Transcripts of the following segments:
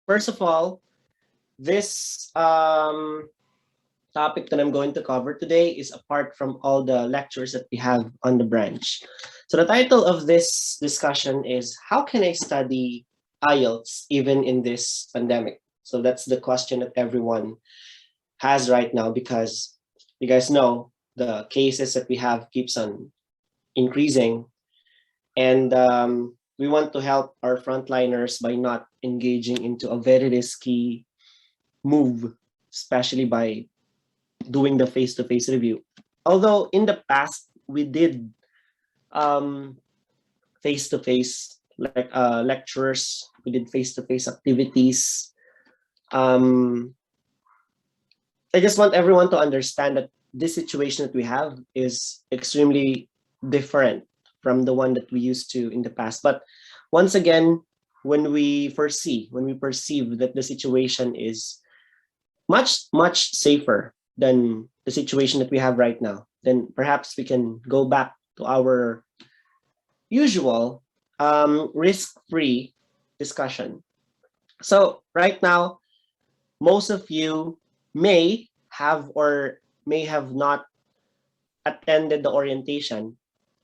first of all, this topic that I'm going to cover today is apart from all the lectures that we have on the branch. So the title of this discussion is How Can I Study IELTS Even in This Pandemic? So that's the question that everyone has right now because you guys know the cases that we have keeps on increasing, and we want to help our frontliners by not engaging into a very risky move, especially by doing the face-to-face review. Although in the past we did um, face-to-face lectures, we did face-to-face activities. Um, I just want everyone to understand that this situation that we have is extremely different from the one that we used to in the past. But once again, when we perceive that the situation is much safer than the situation that we have right now, then perhaps we can go back to our usual risk-free discussion. So right now, most of you may have or may have not attended the orientation,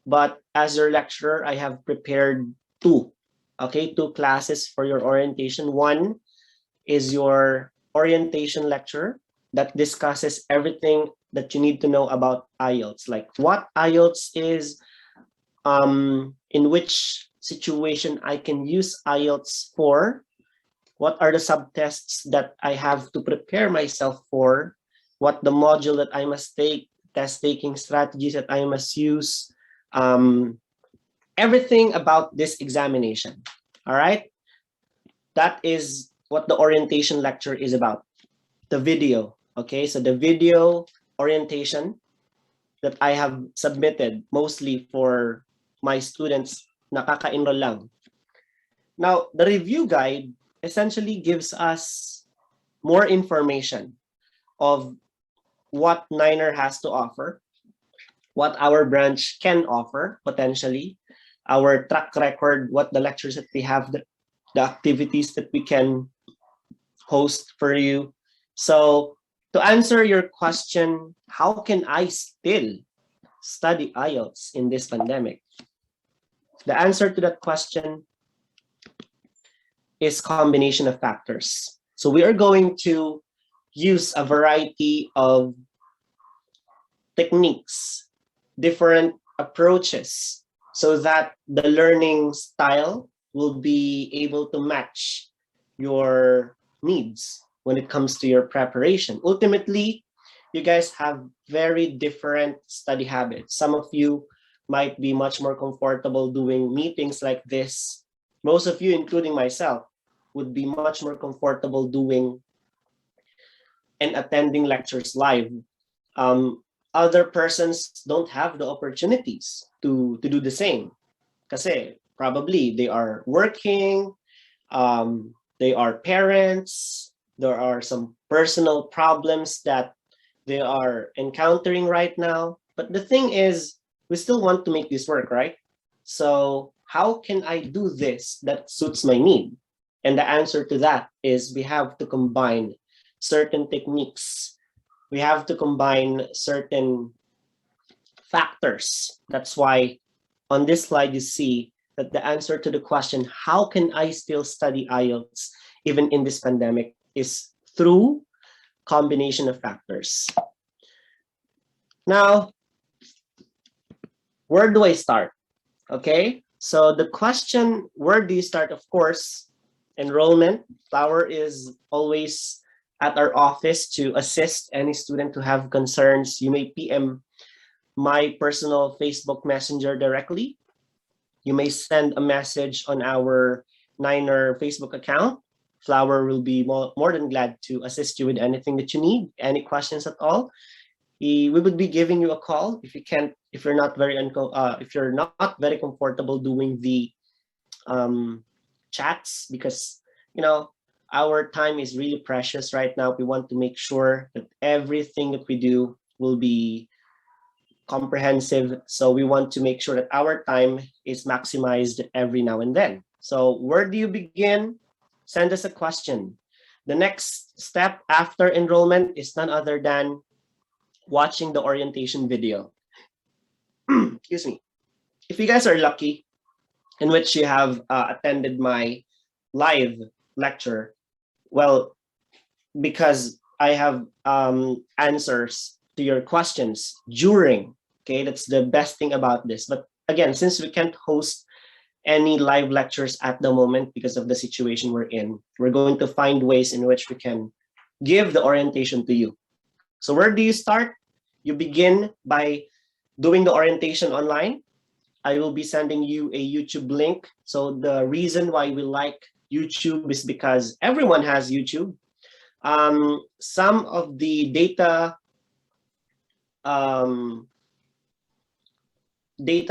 but as your lecturer, I have prepared two classes for your orientation. One is your orientation lecture that discusses everything that you need to know about IELTS, like what IELTS is, in which situation I can use IELTS for, what are the subtests that I have to prepare myself for, what the module that I must take, test taking strategies that I must use, everything about this examination. All right, that is what the orientation lecture is about. The video, okay, so the video orientation that I have submitted mostly for my students nakaka-enroll lang. Now, the review guide essentially gives us more information of what Niner has to offer, what our branch can offer potentially, our track record, what the lectures that we have, the activities that we can host for you. So to answer your question, how can I still study IELTS in this pandemic? The answer to that question is combination of factors. So we are going to use a variety of techniques, different approaches, so that the learning style will be able to match your needs when it comes to your preparation. Ultimately, you guys have very different study habits. Some of you might be much more comfortable doing meetings like this. Most of you, including myself, would be much more comfortable doing and attending lectures live. Other persons don't have the opportunities to do the same. Kasi probably they are working, they are parents, there are some personal problems that they are encountering right now. But the thing is, we still want to make this work, right? So how can I do this that suits my need? And the answer to that is we have to combine certain techniques. We have to combine certain factors. That's why on this slide you see that the answer to the question, how can I still study IELTS even in this pandemic, is through combination of factors. Now, where do I start? Okay, so the question, where do you start? Of course, enrollment. Flower is always at our office to assist any student who have concerns. You may PM my personal Facebook Messenger directly. You may send a message on our Niner Facebook account. Flower will be more than glad to assist you with anything that you need, any questions at all. We would be giving you a call if you can't, if you're not very comfortable doing the chats, because our time is really precious right now. We want to make sure that everything that we do will be comprehensive. So we want to make sure that our time is maximized every now and then. So where do you begin? send us a question. The next step after enrollment is none other than watching the orientation video. Excuse me. If you guys are lucky, in which you have attended my live lecture, well, because I have answers to your questions during, okay, that's the best thing about this. But again, since we can't host any live lectures at the moment because of the situation we're in, we're going to find ways in which we can give the orientation to you. So where do you start? You begin by doing the orientation online. I will be sending you a YouTube link. So the reason why we like YouTube is because everyone has YouTube. Some of the data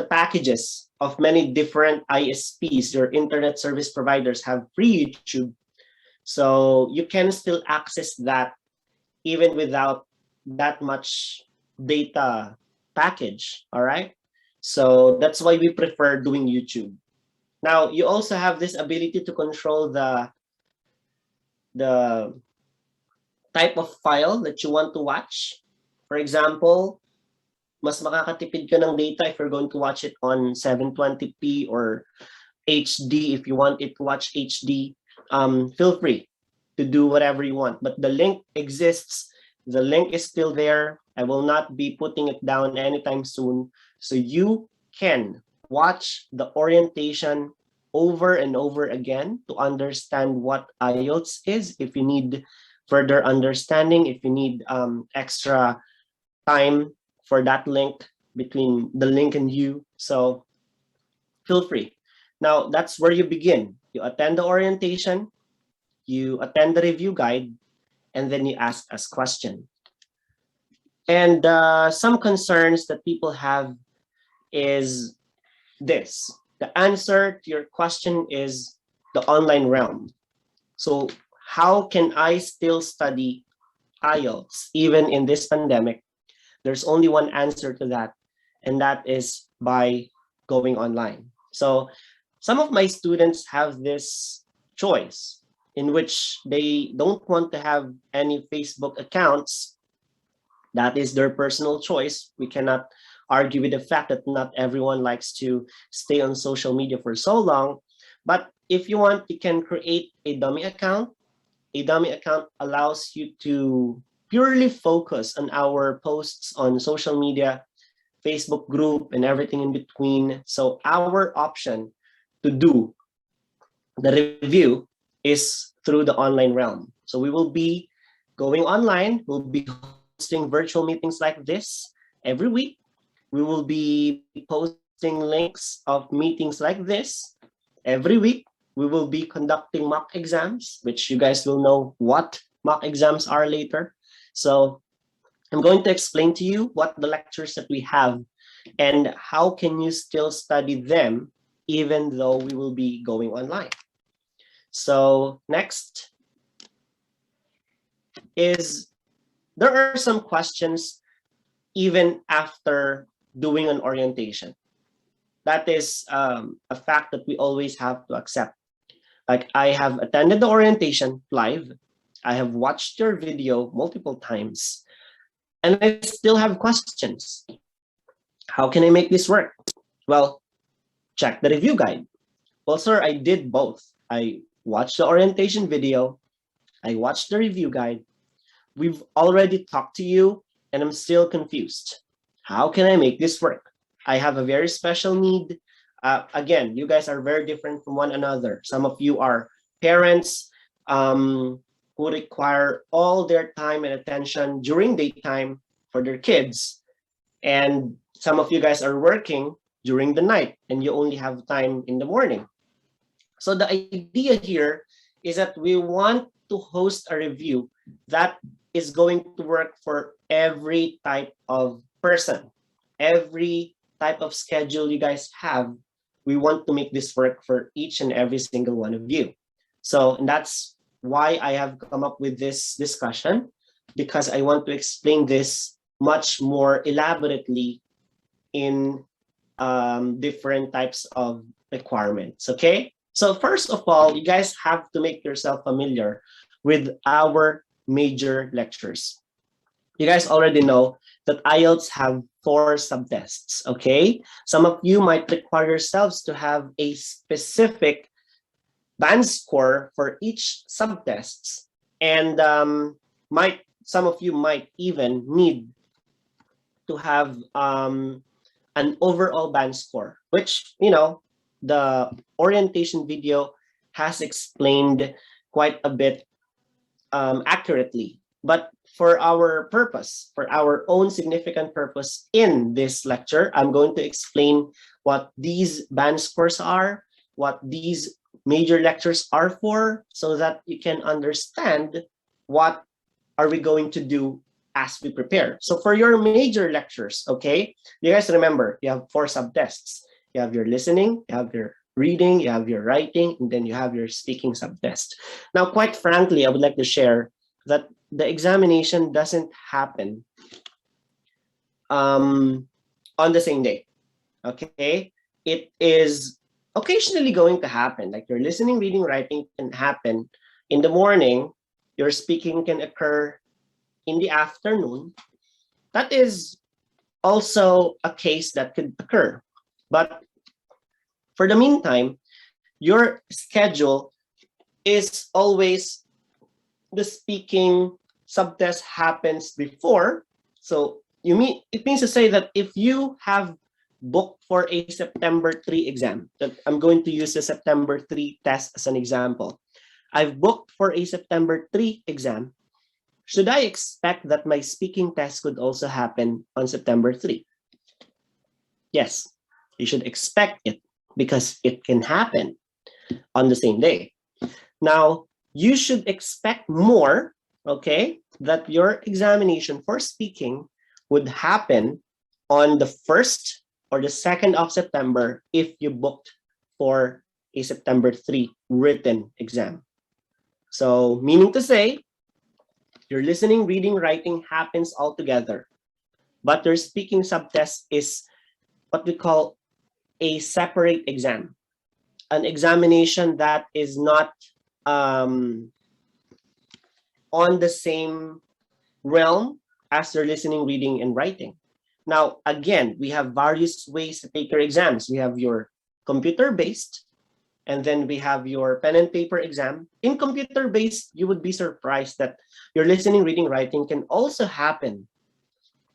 packages of many different ISPs, your internet service providers, have free YouTube. So you can still access that even without that much data package, all right? So that's why we prefer doing YouTube. Now, you also have this ability to control the type of file that you want to watch. For example, mas makakatipid ka ng data if you're going to watch it on 720p or HD. If you want it to watch HD, feel free to do whatever you want. But the link exists. The link is still there. I will not be putting it down anytime soon. So you can watch the orientation over and over again to understand what IELTS is. If you need further understanding, if you need extra time for that link between the link and you, so feel free. Now, that's where you begin. You attend the orientation, you attend the review guide, and then you ask us questions. And some concerns that people have is this. The answer to your question is the online realm. So how can I still study IELTS even in this pandemic? There's only one answer to that, and that is by going online. So some of my students have this choice in which they don't want to have any Facebook accounts. That is their personal choice. We cannot argue with the fact that not everyone likes to stay on social media for so long. But if you want, you can create a dummy account. A dummy account allows you to purely focus on our posts on social media, Facebook group, and everything in between. So our option to do the review is through the online realm. So we will be going online. We'll be hosting virtual meetings like this every week. We will be posting links of meetings like this every week. We will be conducting mock exams, which you guys will know what mock exams are later. So I'm going to explain to you what the lectures that we have and how can you still study them even though we will be going online. So next is there are some questions even after doing an orientation. That is a fact that we always have to accept. Like I have attended the orientation live. I have watched your video multiple times and I still have questions. How can I make this work? Well, check the review guide. Well, sir, I did both. I watched the orientation video. I watched the review guide. We've already talked to you and I'm still confused. How can I make this work? I have a very special need. Again, you guys are very different from one another. Some of you are parents who require all their time and attention during daytime for their kids. And some of you guys are working during the night and you only have time in the morning. So the idea here is that we want to host a review that is going to work for every type of person, every type of schedule you guys have. We want to make this work for each and every single one of you. So that's why I have come up with this discussion, because I want to explain this much more elaborately in different types of requirements, okay? So first of all, you guys have to make yourself familiar with our major lectures. You guys already know that IELTS have 4 subtests, okay? Some of you might require yourselves to have a specific band score for each subtests, and some of you might even need to have an overall band score, which, you know, the orientation video has explained quite a bit accurately. But for our purpose, for our own significant purpose in this lecture, I'm going to explain what these band scores are, what these major lectures are for, so that you can understand what are we going to do as we prepare. So for your major lectures, okay, you guys remember, you have 4 subtests. You have your listening, you have your reading, you have your writing, and then you have your speaking subtest. Now, quite frankly, I would like to share that the examination doesn't happen on the same day, okay? It is occasionally going to happen, like your listening, reading, writing can happen in the morning, your speaking can occur in the afternoon. That is also a case that could occur. But for the meantime, your schedule is always the speaking subtest happens before. So it means to say that if you have booked for a September 3 exam, that I'm going to use the September 3 test as an example. I've booked for a September 3 exam. Should I expect that my speaking test could also happen on September 3? Yes, you should expect it because it can happen on the same day. Now, you should expect more, okay, that your examination for speaking would happen on the 1st or the 2nd of September if you booked for a September 3 written exam. So, meaning to say, your listening, reading, writing happens all together, but your speaking subtest is what we call a separate exam, an examination that is not on the same realm as your listening, reading, and writing. Now, again, we have various ways to take your exams. We have your computer-based, and then we have your pen and paper exam. In computer-based, you would be surprised that your listening, reading, writing can also happen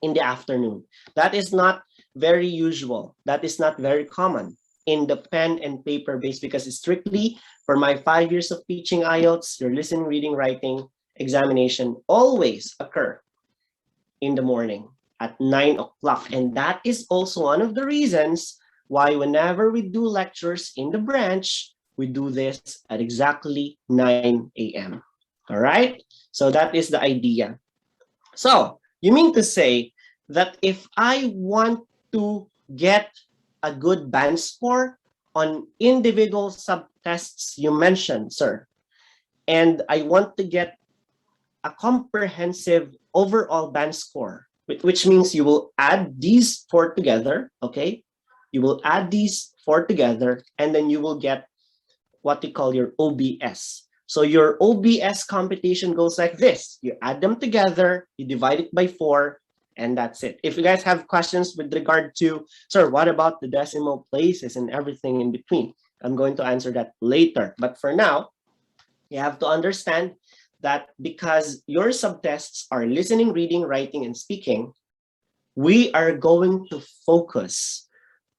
in the afternoon. That is not very usual. That is not very common in the pen and paper base, because it's strictly for my 5 years of teaching IELTS, your listening, reading, writing examination always occur in the morning at 9 o'clock. And that is also one of the reasons why whenever we do lectures in the branch, we do this at exactly 9 a.m. All right? So that is the idea. So you mean to say that if I want to get a good band score on individual subtests you mentioned, sir, and I want to get a comprehensive overall band score, which means you will add these 4 together, okay? You will add these 4 together, and then you will get what we call your OBS. So your OBS computation goes like this. You add them together, you divide it by 4, and that's it. If you guys have questions with regard to, sir, what about the decimal places and everything in between? I'm going to answer that later. But for now, you have to understand that because your subtests are listening, reading, writing, and speaking, we are going to focus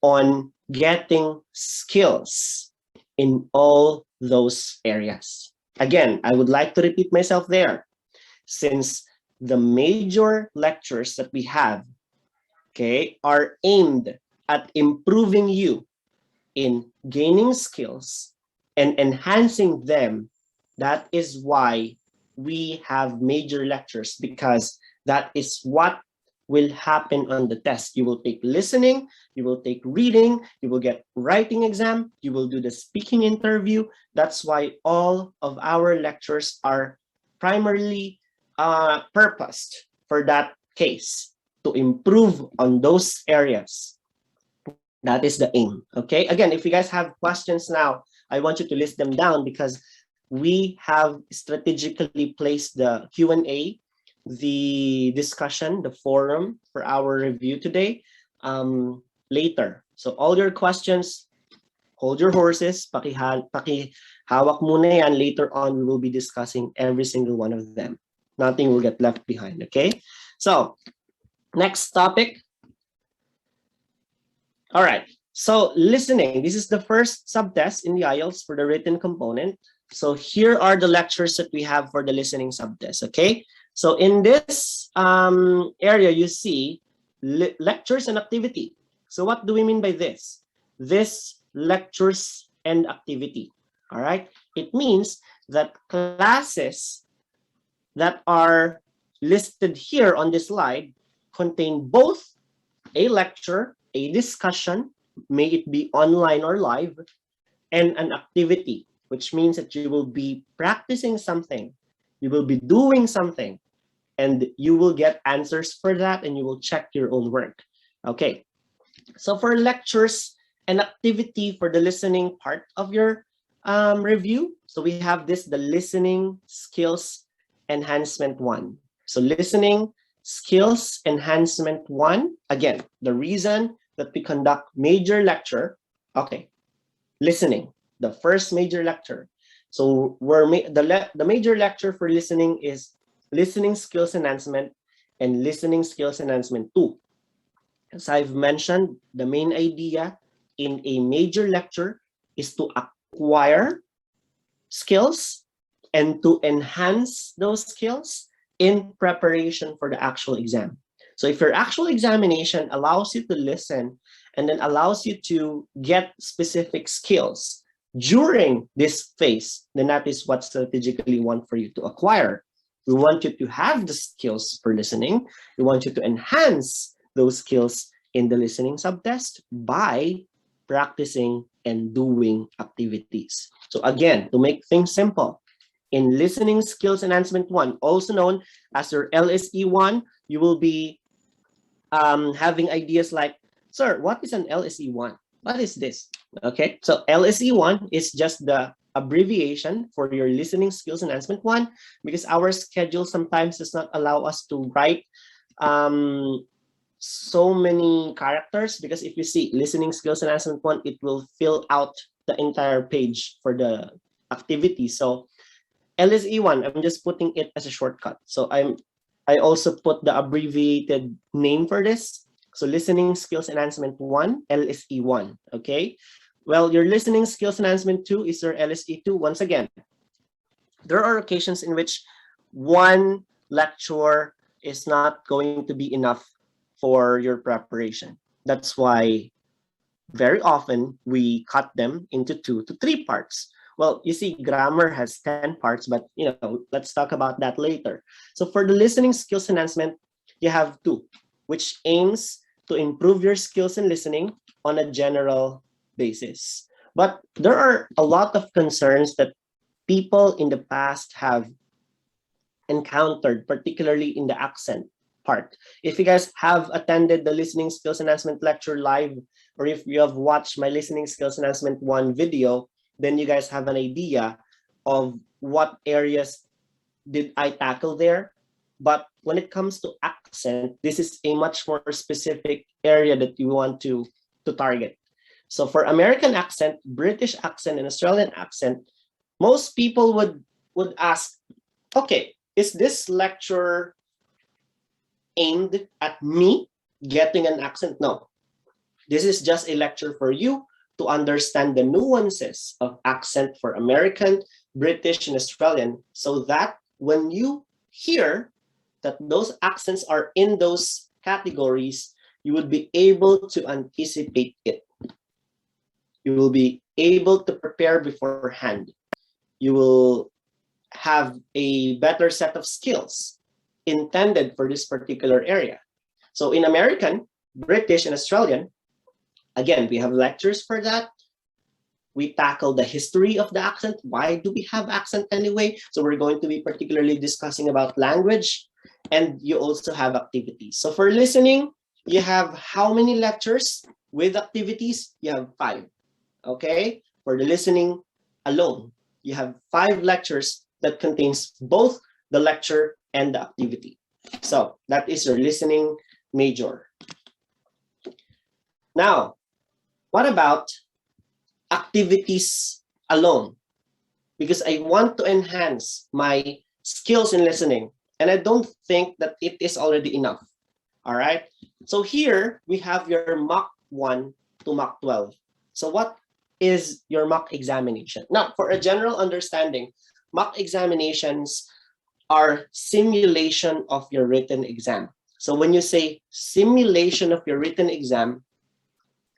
on getting skills in all those areas. Again, I would like to repeat myself there. Since the major lectures that we have, okay, are aimed at improving you in gaining skills and enhancing them, that is why we have major lectures, because that is what will happen on the test. You will take listening, you will take reading, you will get writing exam, you will do the speaking interview. That's why all of our lectures are primarily purposed for that case, to improve on those areas. That is the aim, okay? Again, if you guys have questions now I want you to list them down because we have strategically placed the Q&A, the discussion, the forum for our review today later. So all your questions, hold your horses, pakihawak muna yan. Later on, we will be discussing every single one of them. Nothing will get left behind, okay? So, next topic. All right, so listening. This is the first subtest in the IELTS for the written component. So here are the lectures that we have for the listening subtest, okay? So in this area, you see lectures and activity. So what do we mean by this? This lectures and activity, all right? It means that classes that are listed here on this slide contain both a lecture, a discussion, may it be online or live, and an activity, which means that you will be practicing something, you will be doing something, and you will get answers for that, and you will check your own work. Okay, so for lectures and activity for the listening part of your review, so we have this, the listening skills enhancement 1. So listening skills enhancement 1, again, the reason that we conduct major lecture, okay, listening, the first major lecture. So the major lecture for listening is listening skills enhancement and listening skills enhancement 2. As I've mentioned, the main idea in a major lecture is to acquire skills and to enhance those skills in preparation for the actual exam. So if your actual examination allows you to listen and then allows you to get specific skills during this phase, then that is what strategically we want for you to acquire. We want you to have the skills for listening. We want you to enhance those skills in the listening subtest by practicing and doing activities. So again, to make things simple, in listening skills enhancement 1, also known as your LSE1, you will be having ideas like, sir, what is an LSE1? What is this? Okay, so LSE1 is just the abbreviation for your listening skills enhancement 1, because our schedule sometimes does not allow us to write so many characters, because if you see listening skills enhancement 1, it will fill out the entire page for the activity. So LSE1, I'm just putting it as a shortcut. So I also put the abbreviated name for this. So listening skills enhancement 1, LSE1, okay? Well, your listening skills enhancement 2 is your LSE2. Once again, there are occasions in which one lecture is not going to be enough for your preparation. That's why very often we cut them into 2 to 3 parts. Well, you see, grammar has 10 parts, but let's talk about that later. So for the listening skills enhancement, you have 2, which aims to improve your skills in listening on a general basis. But there are a lot of concerns that people in the past have encountered, particularly in the accent part. If you guys have attended the listening skills enhancement lecture live, or if you have watched my listening skills enhancement 1 video, then you guys have an idea of what areas did I tackle there. But when it comes to accent, this is a much more specific area that you want to target. So for American accent, British accent, and Australian accent, most people would ask, okay, is this lecture aimed at me getting an accent? No. This is just a lecture for you to understand the nuances of accent for American, British, and Australian, so that when you hear that those accents are in those categories, you would be able to anticipate it. You will be able to prepare beforehand. You will have a better set of skills intended for this particular area. So in American, British, and Australian, again, we have lectures for that. We tackle the history of the accent. Why do we have accent anyway? So we're going to be particularly discussing about language, and you also have activities. So for listening, you have how many lectures with activities? You have 5, okay? For the listening alone. You have 5 lectures that contains both the lecture and the activity. So that is your listening major. Now, what about activities alone? Because I want to enhance my skills in listening, and I don't think that it is already enough. All right. So here we have your mock 1 to mock 12. So what is your mock examination? Now, for a general understanding, mock examinations are simulation of your written exam. So when you say simulation of your written exam,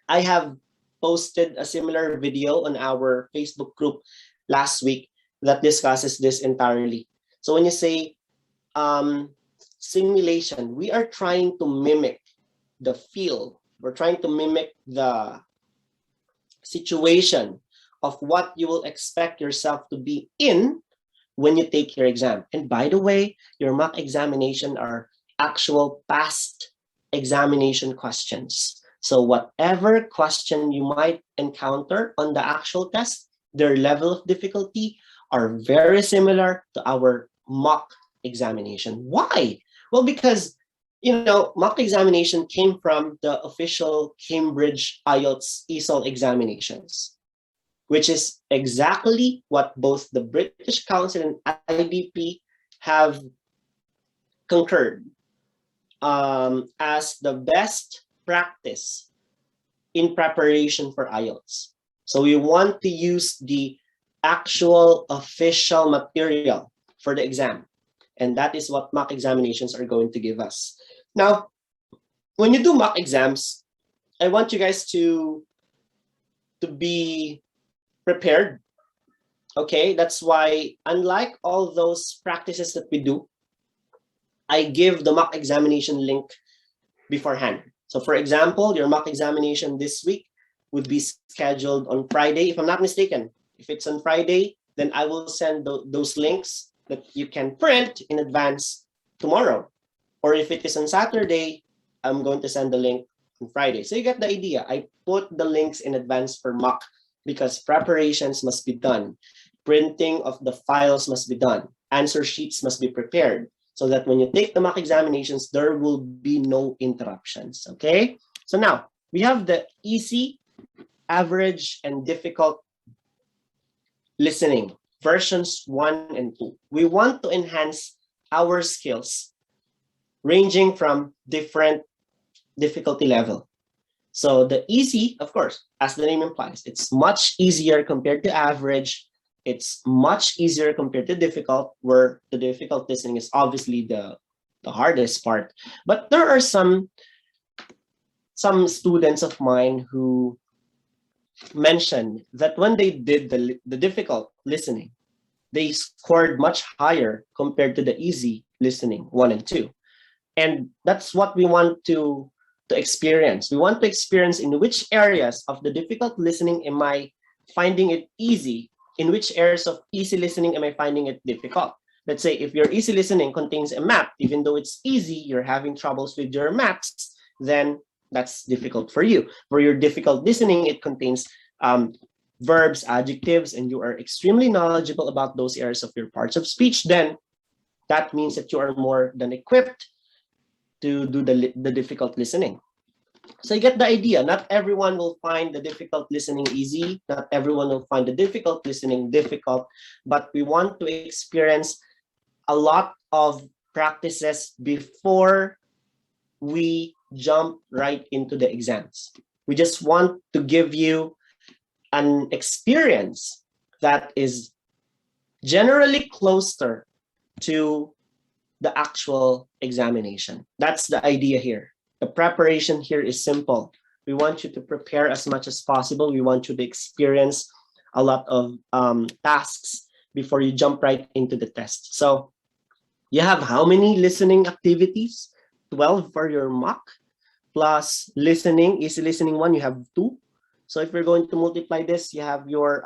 I have posted a similar video on our Facebook group last week that discusses this entirely. So when you say simulation, we are trying to mimic the feel. We're trying to mimic the situation of what you will expect yourself to be in when you take your exam. And by the way, your mock examination are actual past examination questions. So whatever question you might encounter on the actual test, their level of difficulty are very similar to our mock examination. Why? Well, because mock examination came from the official Cambridge IELTS ESOL examinations, which is exactly what both the British Council and IDP have concurred as the best practice in preparation for IELTS. So we want to use the actual official material for the exam. And that is what mock examinations are going to give us. Now, when you do mock exams, I want you guys to be prepared. Okay, that's why unlike all those practices that we do, I give the mock examination link beforehand. So for example, your mock examination this week would be scheduled on Friday, if I'm not mistaken. If it's on Friday, then I will send those links that you can print in advance tomorrow. Or if it is on Saturday, I'm going to send the link on Friday. So you get the idea. I put the links in advance for mock because preparations must be done. Printing of the files must be done. Answer sheets must be prepared so that when you take the mock examinations, there will be no interruptions, okay? So now, we have the easy, average, and difficult listening, versions 1 and 2. We want to enhance our skills ranging from different difficulty level. So the easy, of course, as the name implies, it's much easier compared to average. It's much easier compared to difficult, where the difficult listening is obviously the hardest part. But there are some students of mine who mentioned that when they did the difficult listening, they scored much higher compared to the easy listening 1 and 2. And that's what we want to experience. We want to experience in which areas of the difficult listening am I finding it easy, in which areas of easy listening am I finding it difficult. Let's say if your easy listening contains a map, even though it's easy, you're having troubles with your maps, then that's difficult for you. For your difficult listening, it contains verbs, adjectives, and you are extremely knowledgeable about those areas of your parts of speech, then that means that you are more than equipped to do the difficult listening. So you get the idea. Not everyone will find the difficult listening easy. Not everyone will find the difficult listening difficult. But we want to experience a lot of practices before we jump right into the exams. We just want to give you an experience that is generally closer to the actual examination. That's the idea here. The preparation here is simple. We want you to prepare as much as possible. We want you to experience a lot of tasks before you jump right into the test. So you have how many listening activities? 12 for your mock, plus listening, easy listening 1, you have 2. So if we're going to multiply this, you have your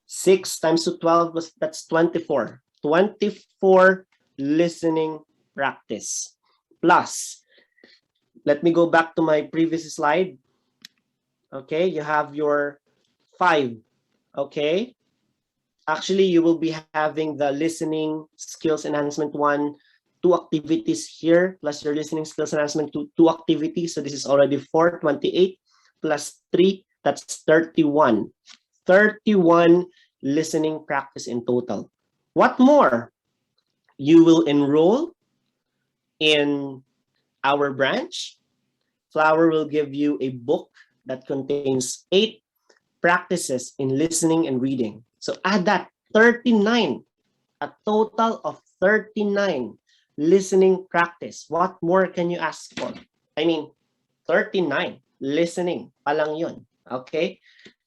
6 times 12, that's 24. 24 listening practice. Plus, let me go back to my previous slide. Okay, you have your 5. Okay. Actually, you will be having the listening skills enhancement 1, 2 activities here, plus your listening skills enhancement 2, 2 activities. So this is already 4, 28 plus 3, that's 31. 31 listening practice in total. What more? You will enroll in our branch. Flower will give you a book that contains 8 practices in listening and reading. So add that 39, a total of 39 listening practice. What more can you ask for? I mean, 39 listening palang yun. Okay,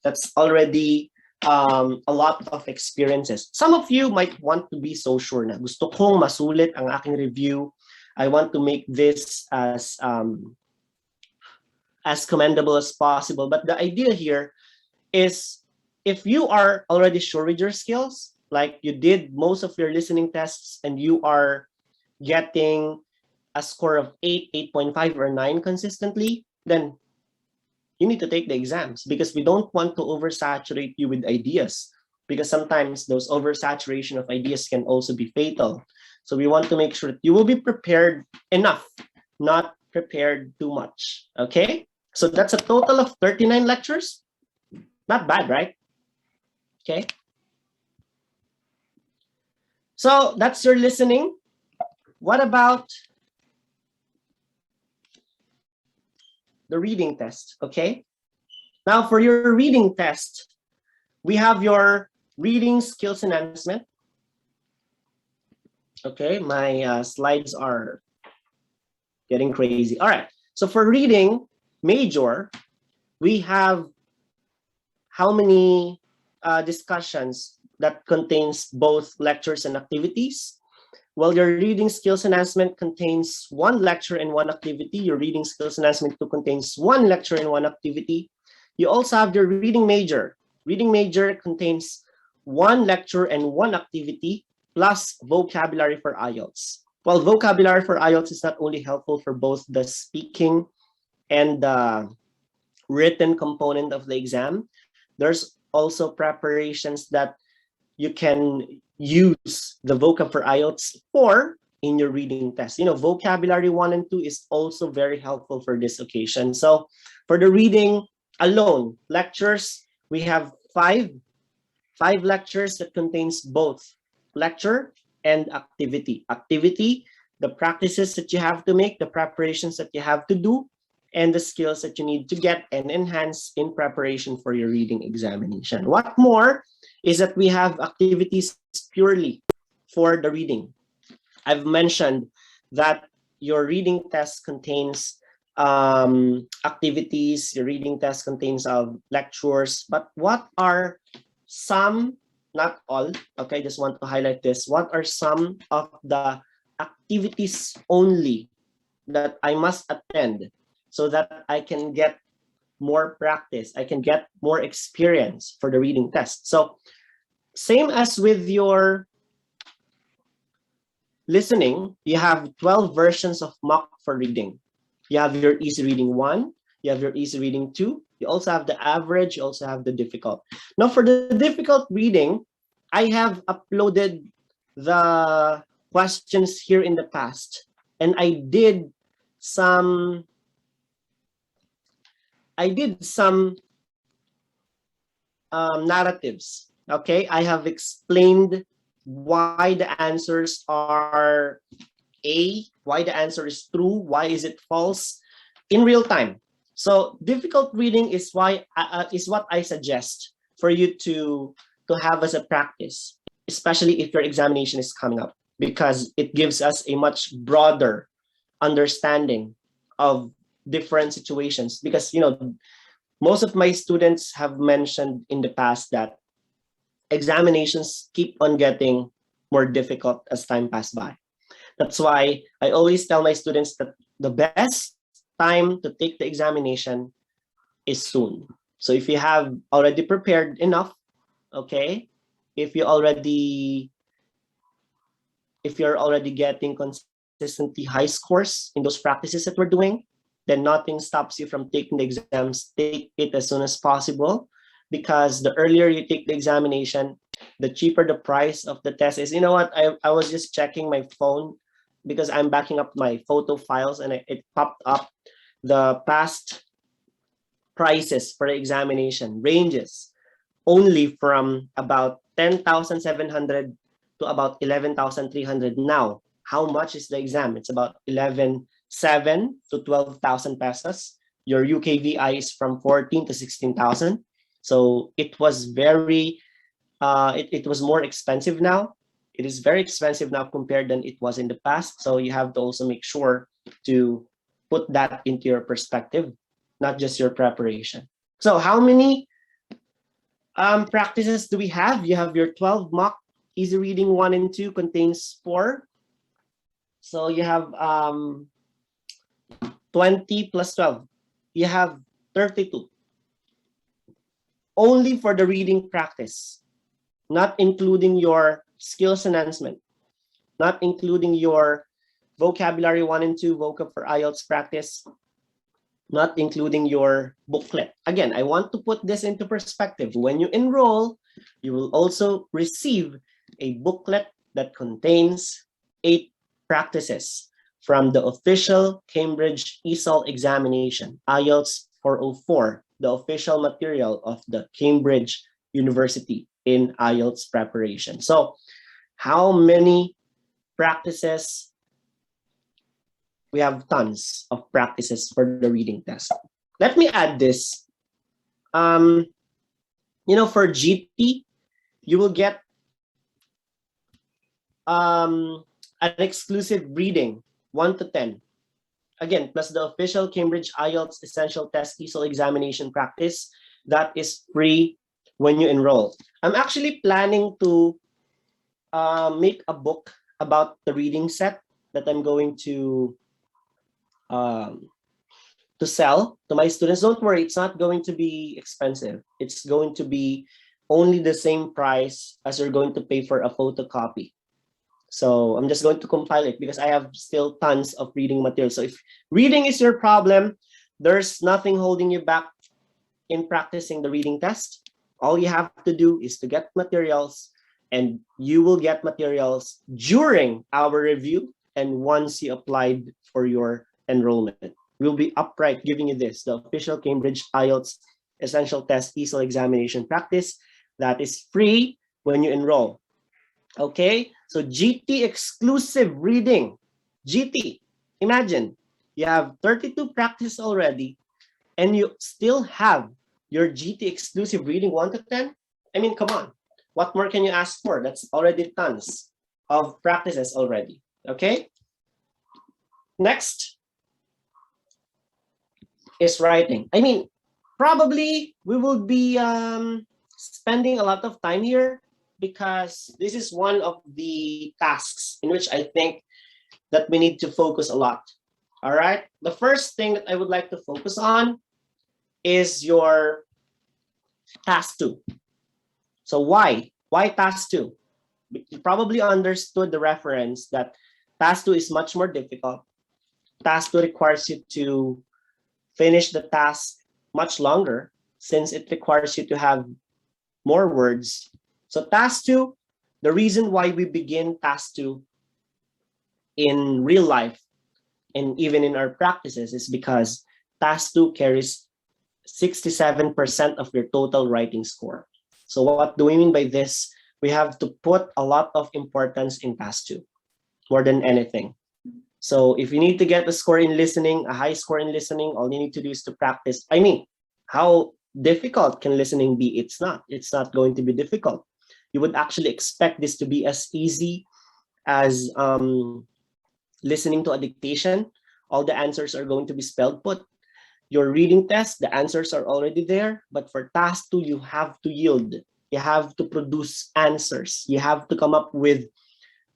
that's already a lot of experiences. Some of you might want to be so sure na gusto kong masulit ang aking review. I want to make this as commendable as possible. But the idea here is if you are already sure with your skills, like you did most of your listening tests and you are getting a score of 8, 8.5 or 9 consistently, then you need to take the exams because we don't want to oversaturate you with ideas because sometimes those oversaturation of ideas can also be fatal. So we want to make sure that you will be prepared enough, not prepared too much. Okay? So that's a total of 39 lectures. Not bad, right? Okay. So that's your listening. What about the reading test? Okay. Now for your reading test, we have your reading skills enhancement. Okay, my slides are getting crazy. All right. So for reading major, we have how many discussions that contains both lectures and activities? Well, your reading skills enhancement contains 1 lecture and 1 activity. Your reading skills enhancement 2 contains 1 lecture and 1 activity. You also have your reading major. Reading major contains 1 lecture and 1 activity plus vocabulary for IELTS. Well, vocabulary for IELTS is not only helpful for both the speaking and the written component of the exam, there's also preparations that you can use the vocab for IELTS for in your reading test. You know, vocabulary 1 and 2 is also very helpful for this occasion. So for the reading alone, lectures, we have 5 lectures that contains both lecture and activity. Activity, the practices that you have to make, the preparations that you have to do, and the skills that you need to get and enhance in preparation for your reading examination. What more is that we have activities purely for the reading. I've mentioned that your reading test contains activities, your reading test contains lectures, but what are some, not all, okay, just want to highlight this, what are some of the activities only that I must attend so that I can get more practice, I can get more experience for the reading test? So same as with your listening, you have 12 versions of mock for reading. You have your easy reading 1, you have your easy reading 2, you also have the average, you also have the difficult. Now for the difficult reading, I have uploaded the questions here in the past, and I did some narratives. Okay, I have explained why the answers are A, why the answer is true, why is it false in real time. So difficult reading is what I suggest for you to have as a practice, especially if your examination is coming up, because it gives us a much broader understanding of different situations. Because, you know, most of my students have mentioned in the past that examinations keep on getting more difficult as time passes by. That's why I always tell my students that the best time to take the examination is soon. So if you have already prepared enough, okay, if you're already getting consistently high scores in those practices that we're doing, then nothing stops you from taking the exams. Take it as soon as possible, because the earlier you take the examination, the cheaper the price of the test is. You know what? I was just checking my phone because I'm backing up my photo files, and it popped up the past prices for the examination ranges only from about 10,700 to about 11,300 now. How much is the exam? It's about 11,700 to 12,000 pesos. Your UKVI is from 14 to 16,000. So it was it was more expensive now. It is very expensive now compared than it was in the past. So you have to also make sure to put that into your perspective, not just your preparation. So how many practices do we have? You have your 12 mock easy reading 1 and 2 contains 4. So you have 20 plus 12. You have 32. Only for the reading practice, not including your skills enhancement, not including your vocabulary 1 and 2, vocab for IELTS practice, not including your booklet. Again, I want to put this into perspective. When you enroll, you will also receive a booklet that contains 8 practices from the official Cambridge ESOL examination, IELTS 404, the official material of the Cambridge University in IELTS preparation. So how many practices? We have tons of practices for the reading test. Let me add this. For GT, you will get an exclusive reading 1 to 10. Again, plus the official Cambridge IELTS Essential Test ESOL examination practice that is free when you enroll. I'm actually planning to make a book about the reading set that I'm going to sell to my students. Don't worry, it's not going to be expensive. It's going to be only the same price as you're going to pay for a photocopy. So I'm just going to compile it because I have still tons of reading material. So if reading is your problem, there's nothing holding you back in practicing the reading test. All you have to do is to get materials, and you will get materials during our review and once you applied for your enrollment. We'll be upright giving you this, the official Cambridge IELTS Essential Test ESOL examination practice that is free when you enroll. Okay, so GT exclusive reading. GT, imagine you have 32 practice already and you still have your GT exclusive reading 1 to 10. I mean, come on. What more can you ask for? That's already tons of practices already. Okay. Next is writing. I mean, probably we will be spending a lot of time here because this is one of the tasks in which I think that we need to focus a lot. All right. The first thing that I would like to focus on is your task 2. So why? Why task 2? You probably understood the reference that task 2 is much more difficult. Task 2 requires you to finish the task much longer since it requires you to have more words. So task 2, the reason why we begin task 2 in real life and even in our practices is because task 2 carries 67% of your total writing score. So what do we mean by this? We have to put a lot of importance in task 2 more than anything. So if you need to get a score in listening, a high score in listening, all you need to do is to practice. I mean, how difficult can listening be? It's not. It's not going to be difficult. You would actually expect this to be as easy as listening to a dictation. All the answers are going to be spelled put. Your reading test, the answers are already there. But for task 2, you have to yield. You have to produce answers. You have to come up with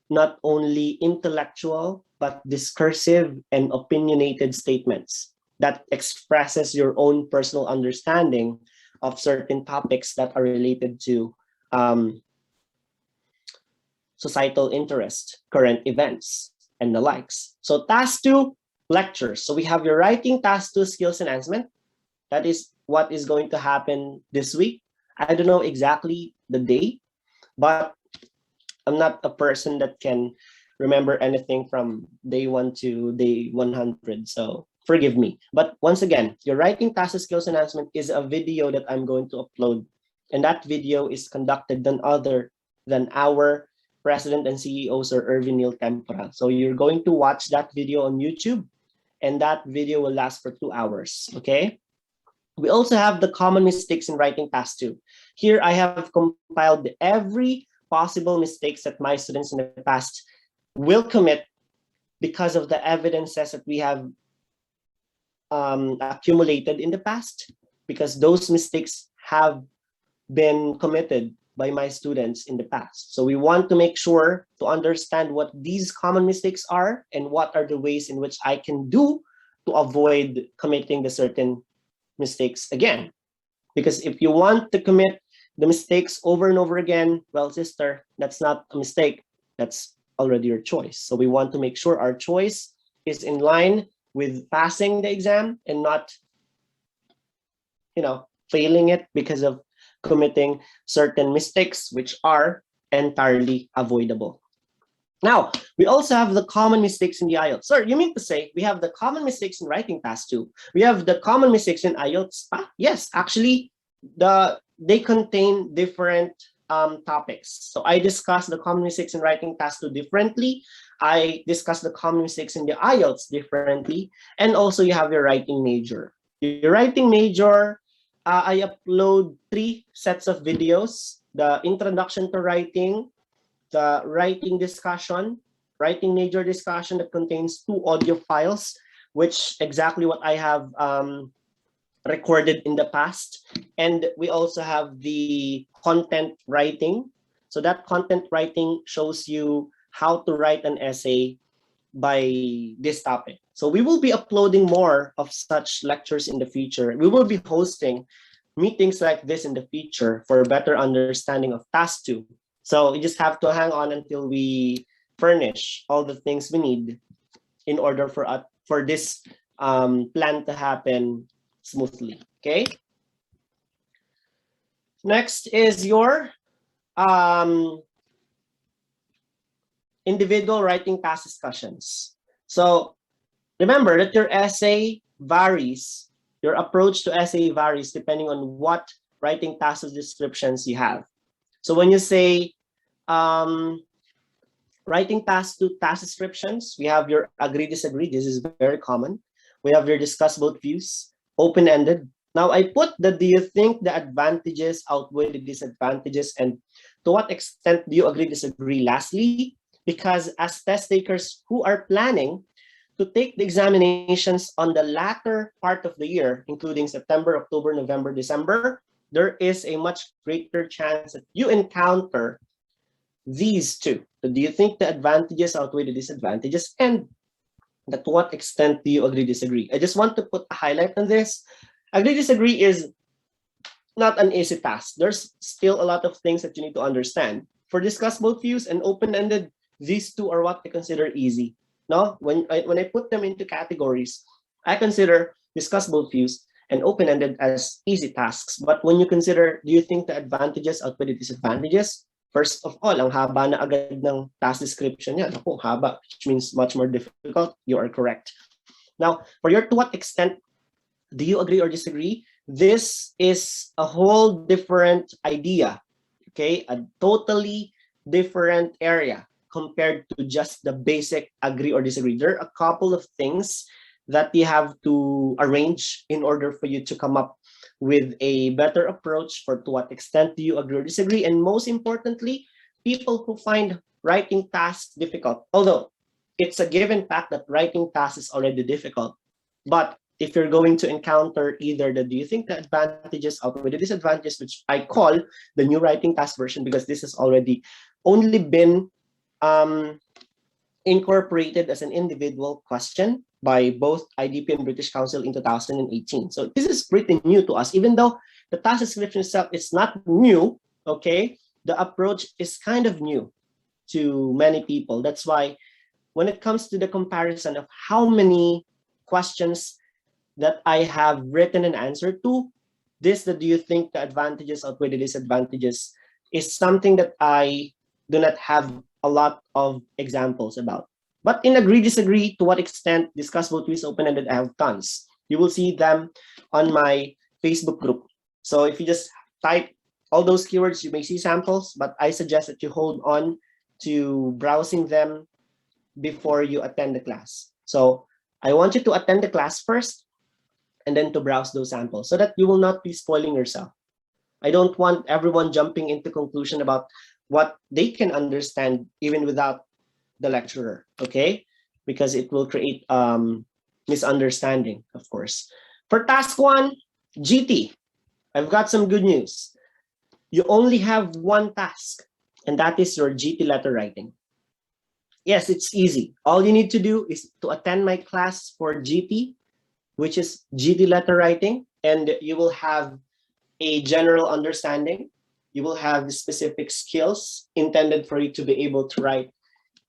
not only intellectual, but discursive and opinionated statements that expresses your own personal understanding of certain topics that are related to societal interest, current events, and the likes. So task 2, lectures. So we have your writing task 2 skills enhancement. That is what is going to happen this week. I don't know exactly the day, but I'm not a person that can remember anything from day 1 to day 100. So forgive me. But once again, your writing task skills enhancement is a video that I'm going to upload. And that video is conducted none other than our president and CEO, Sir Irvin Neil Tempora. So you're going to watch that video on YouTube, and that video will last for 2 hours. Okay. We also have the common mistakes in writing task 2. Here I have compiled every possible mistakes that my students in the past will commit because of the evidences that we have accumulated in the past, because those mistakes have been committed by my students in the past. So we want to make sure to understand what these common mistakes are and what are the ways in which I can do to avoid committing the certain mistakes again. Because if you want to commit the mistakes over and over again, well, sister, that's not a mistake. That's already your choice. So we want to make sure our choice is in line with passing the exam and not, failing it because of committing certain mistakes, which are entirely avoidable. Now, we also have the common mistakes in the IELTS. Sir, you mean to say we have the common mistakes in writing task 2? We have the common mistakes in IELTS? Yes, actually, they contain different topics. So I discussed the common mistakes in writing task 2 differently. I discussed the common mistakes in the IELTS differently. And also you have your writing major. Your writing major, I upload 3 sets of videos: the introduction to writing, the writing discussion, writing major discussion that contains 2 audio files, which exactly what I have recorded in the past. And we also have the content writing. So that content writing shows you how to write an essay by this topic. So we will be uploading more of such lectures in the future. We will be hosting meetings like this in the future for better understanding of task 2. So you just have to hang on until we furnish all the things we need in order for this plan to happen smoothly. Okay. Next is your individual writing task discussions. So remember that your essay varies. Your approach to essay varies depending on what writing task descriptions you have. So when you say writing task to task descriptions, we have your agree, disagree. This is very common. We have your discuss both views, open-ended. Now I put the do you think the advantages outweigh the disadvantages, and to what extent do you agree, disagree? Lastly, because as test takers who are planning to take the examinations on the latter part of the year, including September, October, November, December, there is a much greater chance that you encounter these 2. So do you think the advantages outweigh the disadvantages? And to what extent do you agree, disagree? I just want to put a highlight on this. Agree, disagree is not an easy task. There's still a lot of things that you need to understand. For discuss both views and open-ended, these 2 are what I consider easy. No, when I put them into categories, I consider discuss both views and open-ended as easy tasks. But when you consider, do you think the advantages outweigh the disadvantages? First of all, ang haba na agad ng task description yan. Ako, haba, which means much more difficult. You are correct. Now, for your to what extent do you agree or disagree? This is a whole different idea, okay? A totally different area compared to just the basic agree or disagree. There are a couple of things that you have to arrange in order for you to come up with a better approach for to what extent do you agree or disagree. And most importantly, people who find writing tasks difficult, although it's a given fact that writing tasks is already difficult, but if you're going to encounter either the do you think the advantages outweigh the disadvantages, which I call the new writing task version, because this has already only been incorporated as an individual question by both IDP and British Council in 2018. So this is pretty new to us, even though the task description itself is not new, okay? The approach is kind of new to many people. That's why when it comes to the comparison of how many questions that I have written an answer to, this, the do you think the advantages outweigh the disadvantages, is something that I do not have a lot of examples about. But in agree, disagree, to what extent, discuss both ways, open-ended, I have tons. You will see them on my Facebook group. So if you just type all those keywords, you may see samples, but I suggest that you hold on to browsing them before you attend the class. So I want you to attend the class first and then to browse those samples so that you will not be spoiling yourself. I don't want everyone jumping into conclusion about what they can understand even without the lecturer, okay? Because it will create misunderstanding, of course. For task 1, GT, I've got some good news. You only have one task, and that is your GT letter writing. Yes, it's easy. All you need to do is to attend my class for GT, which is GT letter writing, and you will have a general understanding. You will have the specific skills intended for you to be able to write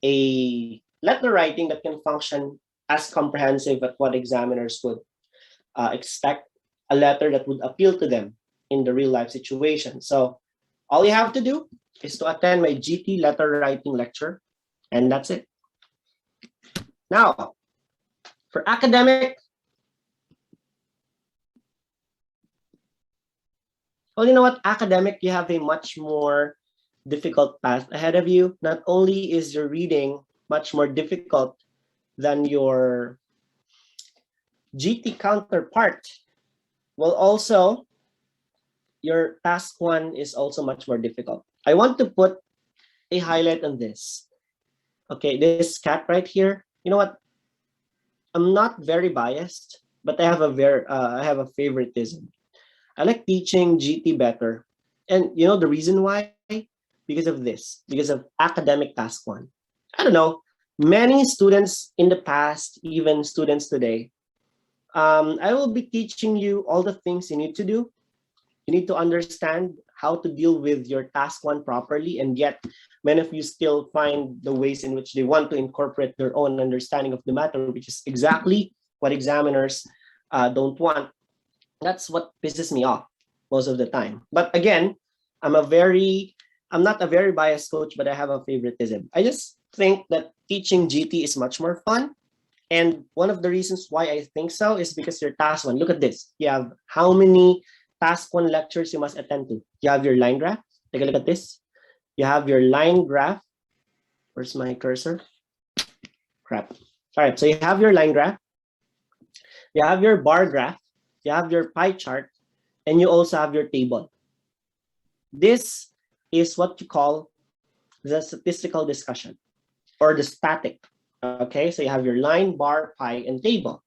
a letter writing that can function as comprehensive as what examiners would expect, a letter that would appeal to them in the real life situation. So all you have to do is to attend my GT letter writing lecture, and that's it. Now, for academic, well, you know what? Academic, you have a much more difficult path ahead of you. Not only is your reading much more difficult than your GT counterpart, well, also, your task 1 is also much more difficult. I want to put a highlight on this. Okay, this cat right here, you know what? I'm not very biased, but I have a favoritism. I like teaching GT better. And you know the reason why? Because of this, because of academic task 1. I don't know, many students in the past, even students today, I will be teaching you all the things you need to do. You need to understand how to deal with your task 1 properly, and yet many of you still find the ways in which they want to incorporate their own understanding of the matter, which is exactly what examiners don't want. That's what pisses me off most of the time. But again, I'm not a very biased coach, but I have a favoritism. I just think that teaching GT is much more fun. And one of the reasons why I think so is because your task 1, look at this. You have how many task 1 lectures you must attend to. You have your line graph. Take a look at this. You have your line graph. Where's my cursor? Crap. All right, so you have your line graph. You have your bar graph. You have your pie chart. And you also have your table. This is what you call the statistical discussion or the static. Okay, so you have your line, bar, pie, and table.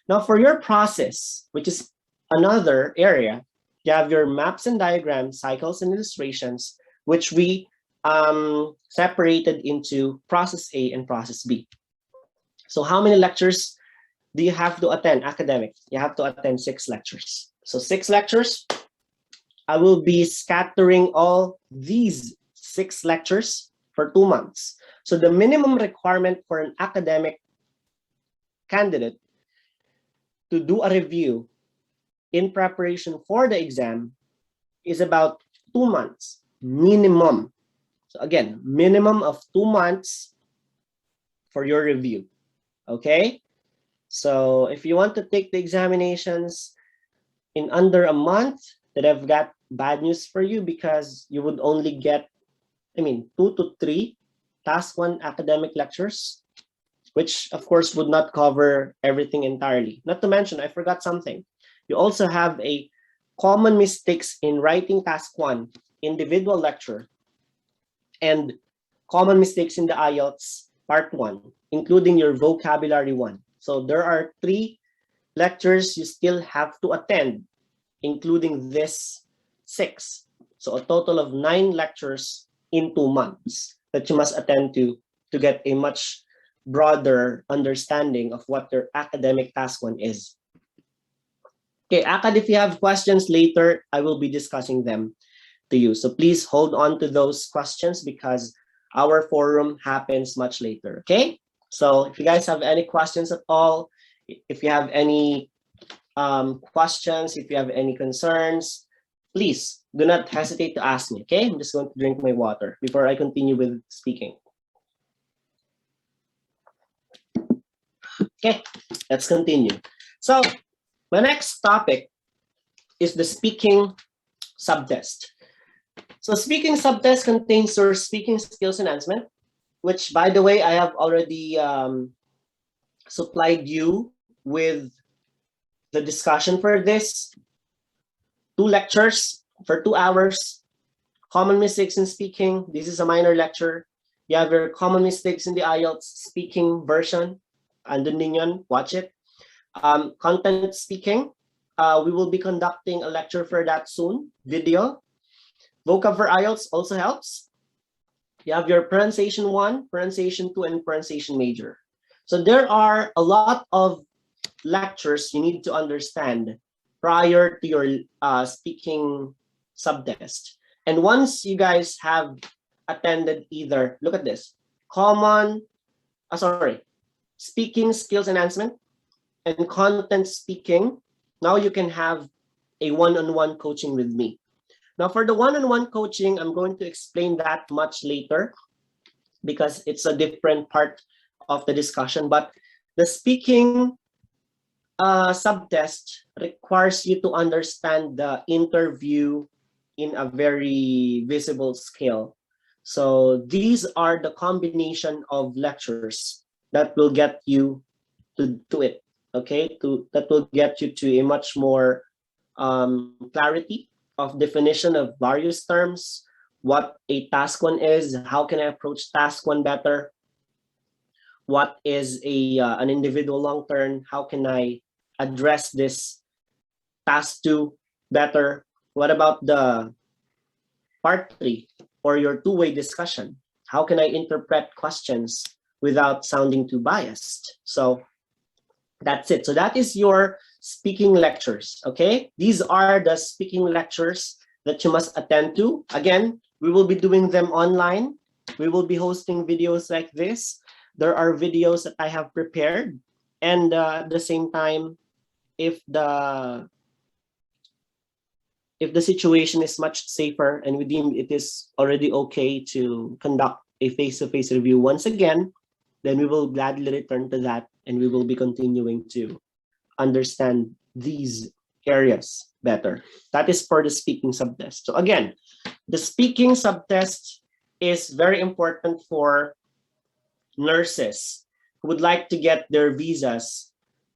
Now for your process, which is another area, you have your maps and diagrams, cycles and illustrations, which we separated into process A and process B. So how many lectures do you have to attend academic? You have to attend 6 lectures. So 6 lectures. I will be scattering all these 6 lectures for 2 months. So the minimum requirement for an academic candidate to do a review in preparation for the exam is about 2 months minimum. So again, minimum of 2 months for your review. Okay? So if you want to take the examinations in under a month, then I've got bad news for you, because you would only get, 2 to 3 task 1 academic lectures, which of course would not cover everything entirely. Not to mention, I forgot something. You also have a common mistakes in writing task 1 individual lecture and common mistakes in the IELTS part 1, including your vocabulary 1. So there are 3 lectures you still have to attend, including this 6. So a total of 9 lectures in 2 months that you must attend to get a much broader understanding of what your academic task 1 is. Okay, ACAD, if you have questions later, I will be discussing them to you. So please hold on to those questions because our forum happens much later, okay? So if you guys have any questions at all, if you have any questions, if you have any concerns, please do not hesitate to ask me, okay? I'm just going to drink my water before I continue with speaking. Okay, let's continue. So my next topic is the speaking subtest. So speaking subtest contains your speaking skills enhancement, which, by the way, I have already supplied you with the discussion for this. 2 lectures for 2 hours. Common mistakes in speaking. This is a minor lecture. You have your common mistakes in the IELTS speaking version. Andun din yun, watch it. Content speaking. We will be conducting a lecture for that soon, video. Vocab for IELTS also helps. You have your pronunciation 1, pronunciation 2, and pronunciation major. So there are a lot of lectures you need to understand prior to your speaking subtest. And once you guys have attended either, look at this, speaking skills enhancement and content speaking, now you can have a one-on-one coaching with me. Now for the one-on-one coaching, I'm going to explain that much later because it's a different part of the discussion. But the speaking subtest requires you to understand the interview in a very visible scale. So these are the combination of lectures that will get you to it, okay? That will get you to a much more clarity of definition of various terms, what a task 1 is, how can I approach task 1 better, what is an individual long term, how can I address this task 2 better, what about the part 3 or your 2-way discussion, how can I interpret questions without sounding too biased. So that's it. So that is your speaking lectures, okay? These are the speaking lectures that you must attend to. Again, we will be doing them online. We will be hosting videos like this. There are videos that I have prepared. And at the same time, if the situation is much safer and we deem it is already okay to conduct a face-to-face review once again, then we will gladly return to that and we will be continuing to understand these areas better. That is for the speaking subtest. So again, the speaking subtest is very important for nurses who would like to get their visas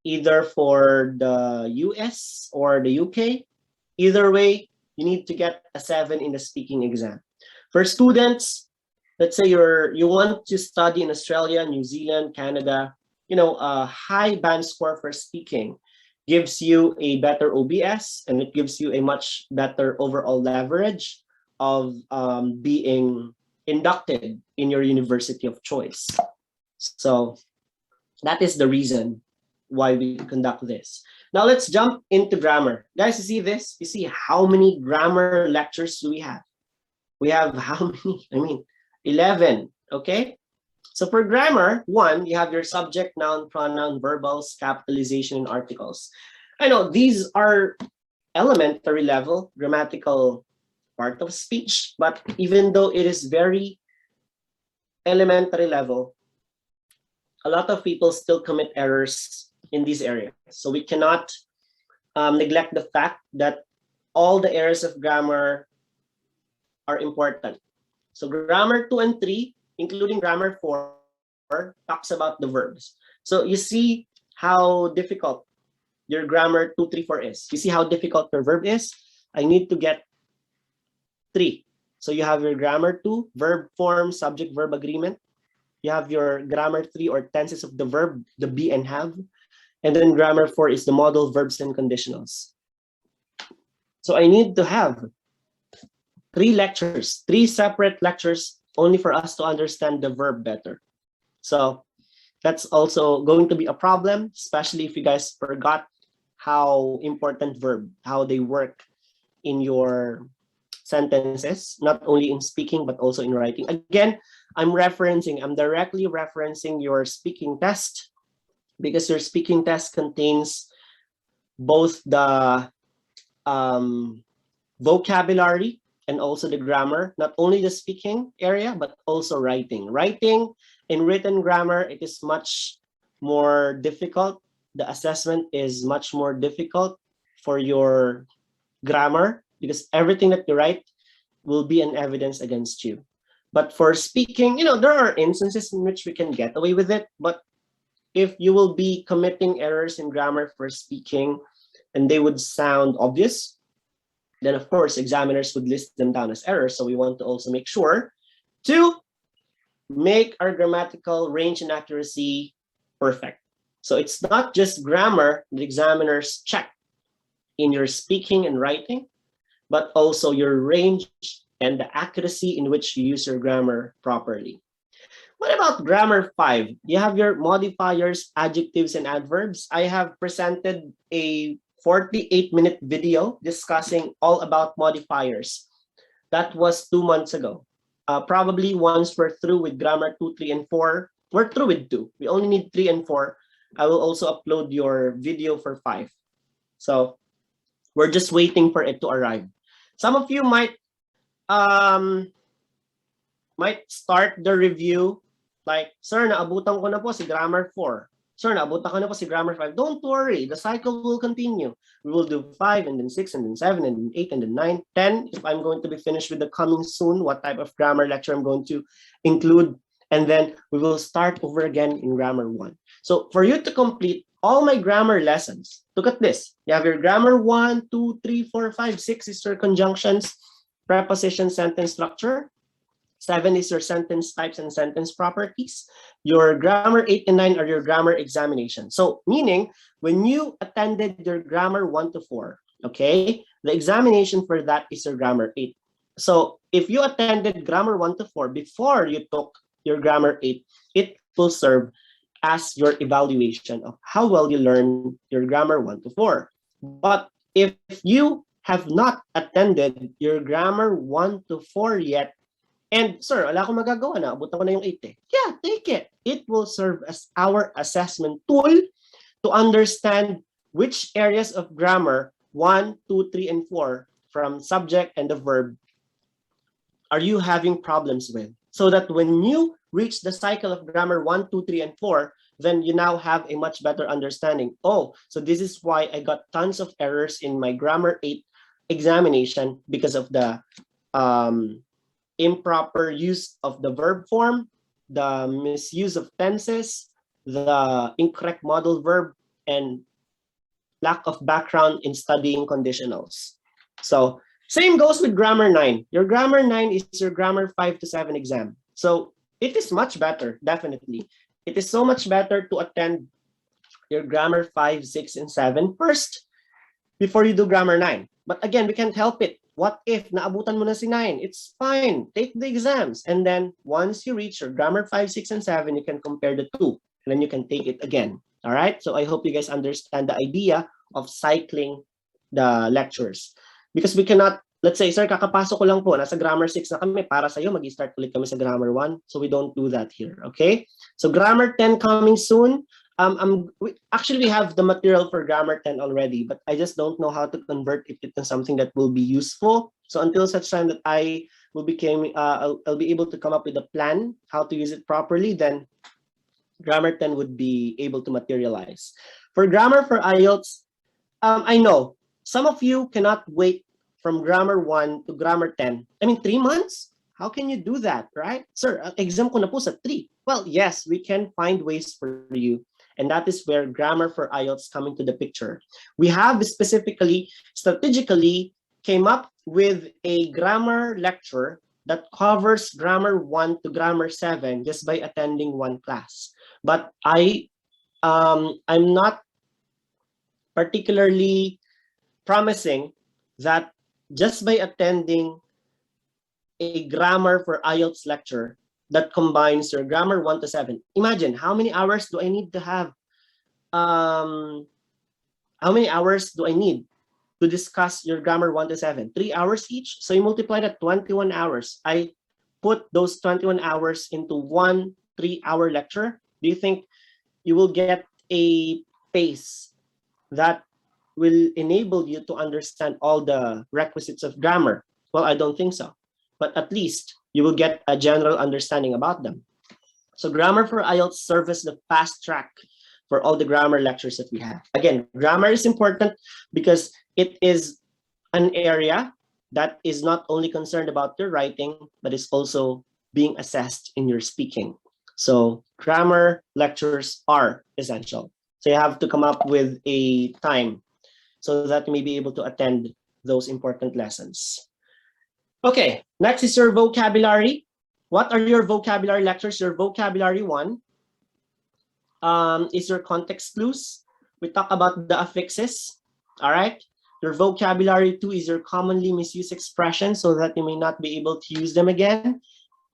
either for the US or the UK. Either way, you need to get a 7 in the speaking exam. For students, let's say you want to study in Australia, New Zealand, Canada, a high band score for speaking gives you a better OBS and it gives you a much better overall leverage of being inducted in your university of choice. So that is the reason why we conduct this. Now let's jump into grammar. Guys, you see this? You see how many grammar lectures do we have? We have how many? 11, okay? So for grammar, 1, you have your subject, noun, pronoun, verbals, capitalization, and articles. I know these are elementary level, grammatical part of speech, but even though it is very elementary level, a lot of people still commit errors in these areas. So we cannot neglect the fact that all the areas of grammar are important. So grammar 2 and 3, including grammar 4, talks about the verbs. So you see how difficult your grammar 2, 3, 4 is. You see how difficult your verb is? I need to get 3. So you have your grammar 2, verb form, subject, verb agreement. You have your grammar 3 or tenses of the verb, the be and have. And then grammar 4 is the modal verbs and conditionals. So I need to have 3 lectures, 3 separate lectures only for us to understand the verb better. So that's also going to be a problem, especially if you guys forgot how important verb, how they work in your sentences, not only in speaking, but also in writing. Again, I'm directly referencing your speaking test because your speaking test contains both the vocabulary and also the grammar, not only the speaking area, but also writing. Writing in written grammar, it is much more difficult. The assessment is much more difficult for your grammar because everything that you write will be an evidence against you. But for speaking, there are instances in which we can get away with it. But if you will be committing errors in grammar for speaking and they would sound obvious, then of course examiners would list them down as errors. So we want to also make sure to make our grammatical range and accuracy perfect. So it's not just grammar that examiners check in your speaking and writing, but also your range and the accuracy in which you use your grammar properly. What about grammar 5? You have your modifiers, adjectives, and adverbs. I have presented a 48-minute video discussing all about modifiers. That was 2 months ago. Probably once we're through with grammar 2, 3, and 4, we're through with 2. We only need 3 and 4. I will also upload your video for 5. So we're just waiting for it to arrive. Some of you might start the review like, sir, naabutan ko na po si grammar 4. Sir, naabutan ko na po si grammar 5. Don't worry, the cycle will continue. We will do 5 and then 6 and then 7 and then 8 and then 9, 10. If I'm going to be finished with the coming soon, what type of grammar lecture I'm going to include. And then we will start over again in grammar 1. So for you to complete all my grammar lessons, look at this. You have your grammar 1, 2, 3, 4, 5, 6 is your conjunctions, preposition, sentence structure. 7 is your sentence types and sentence properties. Your grammar 8 and 9 are your grammar examination. So meaning when you attended your grammar 1 to 4, okay, the examination for that is your grammar 8. So if you attended grammar 1 to 4 before you took your grammar 8, it will serve as your evaluation of how well you learn your grammar 1 to 4. But if you have not attended your grammar 1 to 4 yet, and sir, wala akong magagawa na, abutan ko na yung 8 eh. Yeah, take it. It will serve as our assessment tool to understand which areas of grammar 1, 2, 3, and 4 from subject and the verb are you having problems with. So that when you reach the cycle of grammar 1, 2, 3, and 4, then you now have a much better understanding. Oh, so this is why I got tons of errors in my grammar 8 examination because of the improper use of the verb form, the misuse of tenses, the incorrect modal verb, and lack of background in studying conditionals. So same goes with grammar 9. Your grammar 9 is your grammar 5 to 7 exam. So it is much better, definitely. It is so much better to attend your grammar 5, 6, and 7 first before you do grammar 9. But again, we can't help it. What if naabutan mo na si 9? It's fine. Take the exams. And then once you reach your grammar 5, 6, and 7, you can compare the two. And then you can take it again. All right? So I hope you guys understand the idea of cycling the lectures. Because we cannot, let's say, sir, kakapasok ko lang po, nasa grammar 6 na kami, para sa'yo, mag-start ulit kami sa grammar 1. So we don't do that here, okay? So grammar 10 coming soon. Actually, we have the material for grammar 10 already, but I just don't know how to convert it into something that will be useful. So until such time that I will I'll be able to come up with a plan how to use it properly, then grammar 10 would be able to materialize. For grammar for IELTS, I know some of you cannot wait from grammar 1 to grammar 10. I mean, 3 months? How can you do that, right? Sir, exam ko na po sa 3. Well, yes, we can find ways for you. And that is where grammar for IELTS come into the picture. We have strategically came up with a grammar lecture that covers grammar 1 to grammar 7 just by attending one class. But I'm not particularly promising that just by attending a grammar for IELTS lecture that combines your grammar 1 to 7. Imagine, how many hours do I need to have? How many hours do I need to discuss your grammar 1 to 7? 3 hours each. So you multiply that 21 hours. I put those 21 hours into one 3-hour lecture. Do you think you will get a pace that will enable you to understand all the requisites of grammar. Well, I don't think so, but at least you will get a general understanding about them. So grammar for IELTS serves as the fast track for all the grammar lectures that we have. Again, grammar is important because it is an area that is not only concerned about your writing, but is also being assessed in your speaking. So grammar lectures are essential. So you have to come up with a time so that you may be able to attend those important lessons. Okay, next is your vocabulary. What are your vocabulary lectures? Your vocabulary one is your context clues. We talk about the affixes, all right? Your vocabulary 2 is your commonly misused expressions so that you may not be able to use them again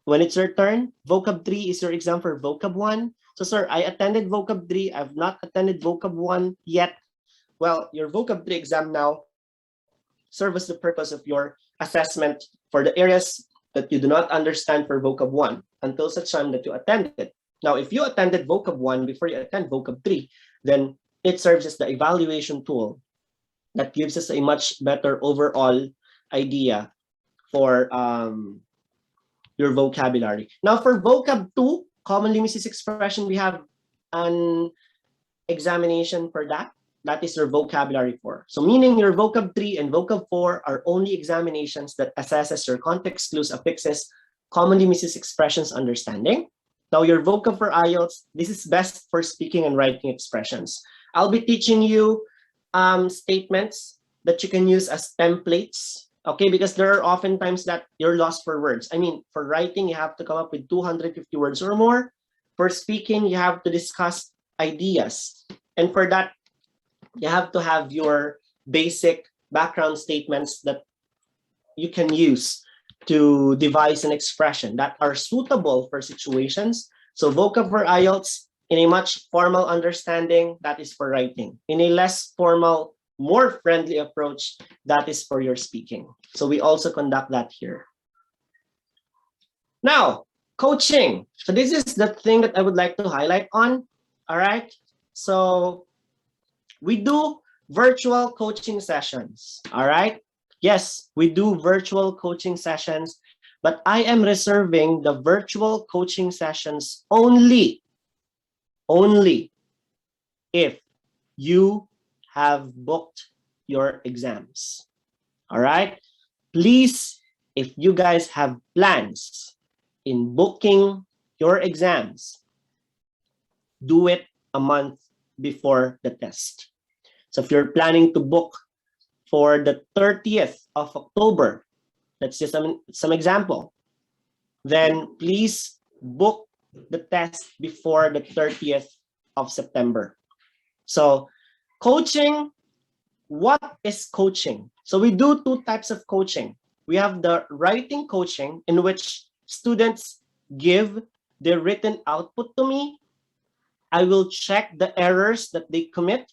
when it's your turn. Vocab 3 is your exam for vocab 1. So sir, I attended vocab 3. I've not attended vocab 1 yet. Well, your vocab 3 exam now serves the purpose of your assessment for the areas that you do not understand for vocab 1 until such time that you attend it. Now, if you attended vocab 1 before you attend vocab 3, then it serves as the evaluation tool that gives us a much better overall idea for your vocabulary. Now, for vocab 2, commonly misused expression, we have an examination for that. That is your vocabulary 4. So meaning your vocab 3 and vocab 4 are only examinations that assesses your context clues, affixes, commonly misused expressions understanding. Now your vocab for IELTS, this is best for speaking and writing expressions. I'll be teaching you statements that you can use as templates, okay? Because there are often times that you're lost for words. I mean, for writing, you have to come up with 250 words or more. For speaking, you have to discuss ideas. And for that, you have to have your basic background statements that you can use to devise an expression that are suitable for situations. So vocab for IELTS, in a much formal understanding, that is for writing. In a less formal, more friendly approach, that is for your speaking. So we also conduct that here. Now, coaching. So this is the thing that I would like to highlight on, all right? So we do virtual coaching sessions, all right? Yes, we do virtual coaching sessions, but I am reserving the virtual coaching sessions only if you have booked your exams, all right? Please, if you guys have plans in booking your exams, do it a month before the test. So if you're planning to book for the 30th of October, that's just some example, then please book the test before the 30th of September. So coaching, what is coaching? So we do two types of coaching. We have the writing coaching in which students give their written output to me. I will check the errors that they commit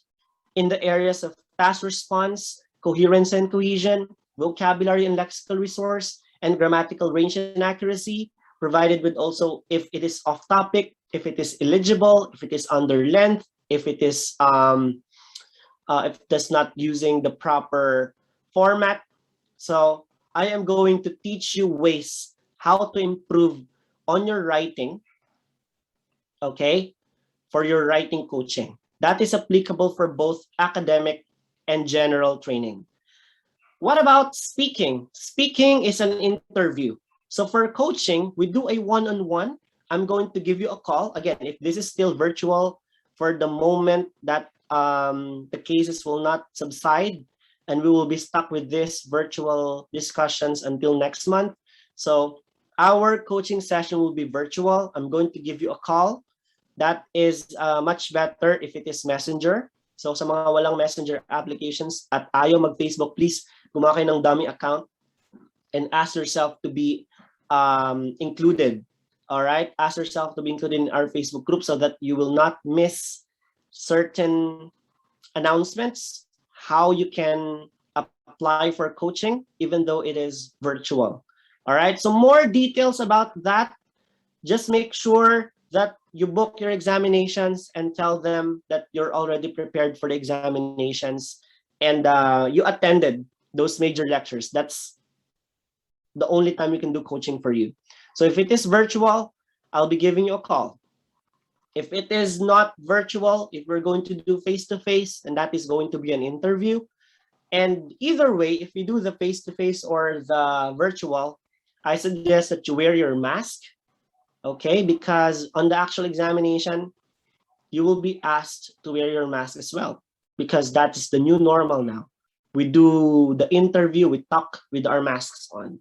in the areas of task response, coherence and cohesion, vocabulary and lexical resource, and grammatical range and accuracy, provided with also if it is off topic, if it is illegible, if it is under length, if it is if that's not using the proper format. So I am going to teach you ways how to improve on your writing, okay, for your writing coaching. That is applicable for both academic and general training. What about speaking? Speaking is an interview. So for coaching, we do a one-on-one. I'm going to give you a call. Again, if this is still virtual for the moment that the cases will not subside, and we will be stuck with this virtual discussions until next month. So our coaching session will be virtual. I'm going to give you a call. That is much better if it is Messenger. So sa mga walang Messenger applications at ayaw mag-Facebook, please gumawa kayo ng dummy account and ask yourself to be included. All right? Ask yourself to be included in our Facebook group so that you will not miss certain announcements, how you can apply for coaching, even though it is virtual. All right? So more details about that. Just make sure that you book your examinations and tell them that you're already prepared for the examinations and you attended those major lectures, that's the only time we can do coaching for you. So if it is virtual, I'll be giving you a call. If it is not virtual, if we're going to do face-to-face, then that is going to be an interview. And either way, if you do the face-to-face or the virtual, I suggest that you wear your mask, okay? Because on the actual examination, you will be asked to wear your mask as well, because that is the new normal now. We do the interview, we talk with our masks on.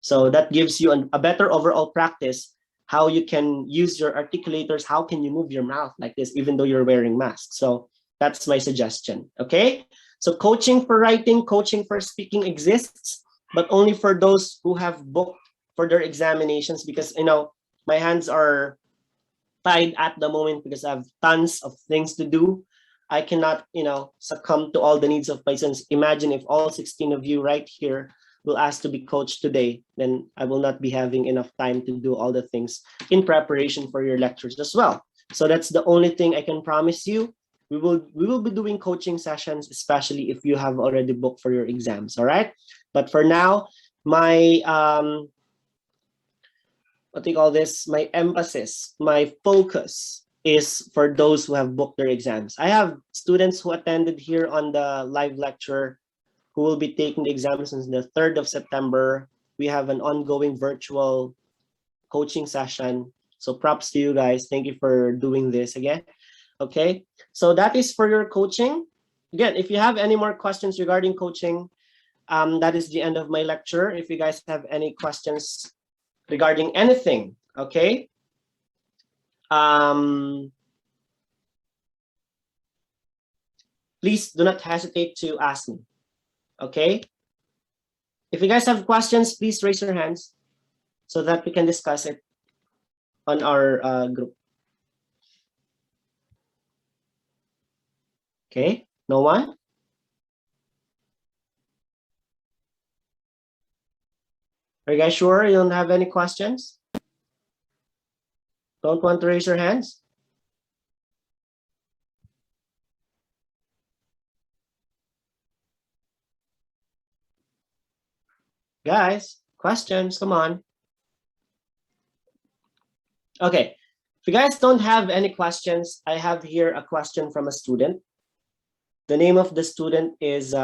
So that gives you a better overall practice, how you can use your articulators, how can you move your mouth like this, even though you're wearing masks. So that's my suggestion, okay? So coaching for writing, coaching for speaking exists, but only for those who have booked for their examinations, because, my hands are tied at the moment because I have tons of things to do. I cannot, succumb to all the needs of my students. Imagine if all 16 of you right here will ask to be coached today, then I will not be having enough time to do all the things in preparation for your lectures as well. So that's the only thing I can promise you. We will be doing coaching sessions, especially if you have already booked for your exams, all right? But for now, my what do you call this? My emphasis, my focus is for those who have booked their exams. I have students who attended here on the live lecture who will be taking the exams on the 3rd of September. We have an ongoing virtual coaching session. So props to you guys. Thank you for doing this again. Okay, so that is for your coaching. Again, if you have any more questions regarding coaching, that is the end of my lecture. If you guys have any questions regarding anything, okay? Please do not hesitate to ask me, okay? If you guys have questions, please raise your hands so that we can discuss it on our group. Okay, no one? Are you guys sure you don't have any questions? Don't want to raise your hands? Guys, questions, come on. Okay, if you guys don't have any questions, I have here a question from a student. The name of the student is, okay,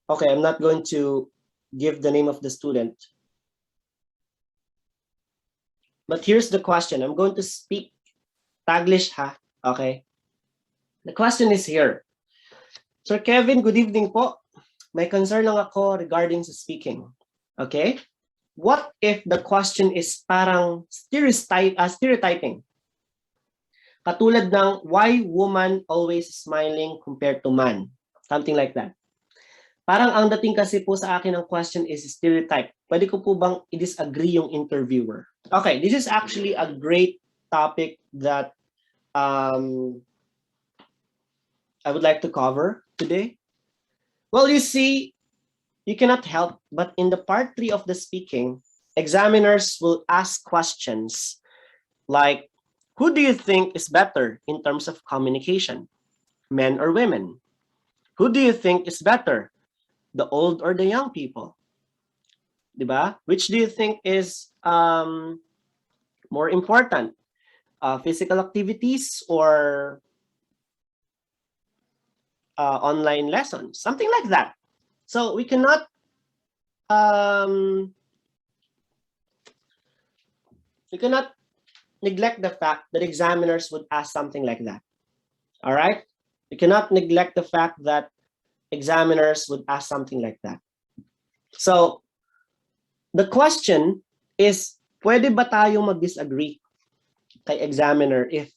I'm not going to give the name of the student. But here's the question. I'm going to speak Taglish, ha? Okay. The question is here. Sir Kevin, good evening po. May concern lang ako regarding sa speaking. Okay? What if the question is parang stereotyping? Katulad ng why woman always smiling compared to man? Something like that. Parang ang dating kasi po sa akin ng question is stereotype. Pwede ko po bang i-disagree yung interviewer? Okay, this is actually a great topic that I would like to cover today. Well, you see, you cannot help, but in the part 3 of the speaking, examiners will ask questions like, who do you think is better in terms of communication, men or women? Who do you think is better, the old or the young people? Diba? Which do you think is more important? Physical activities or online lessons? Something like that. So we cannot neglect the fact that examiners would ask something like that. All right? We cannot neglect the fact that examiners would ask something like that. So the question is, pwede ba tayong mag-disagree kay examiner if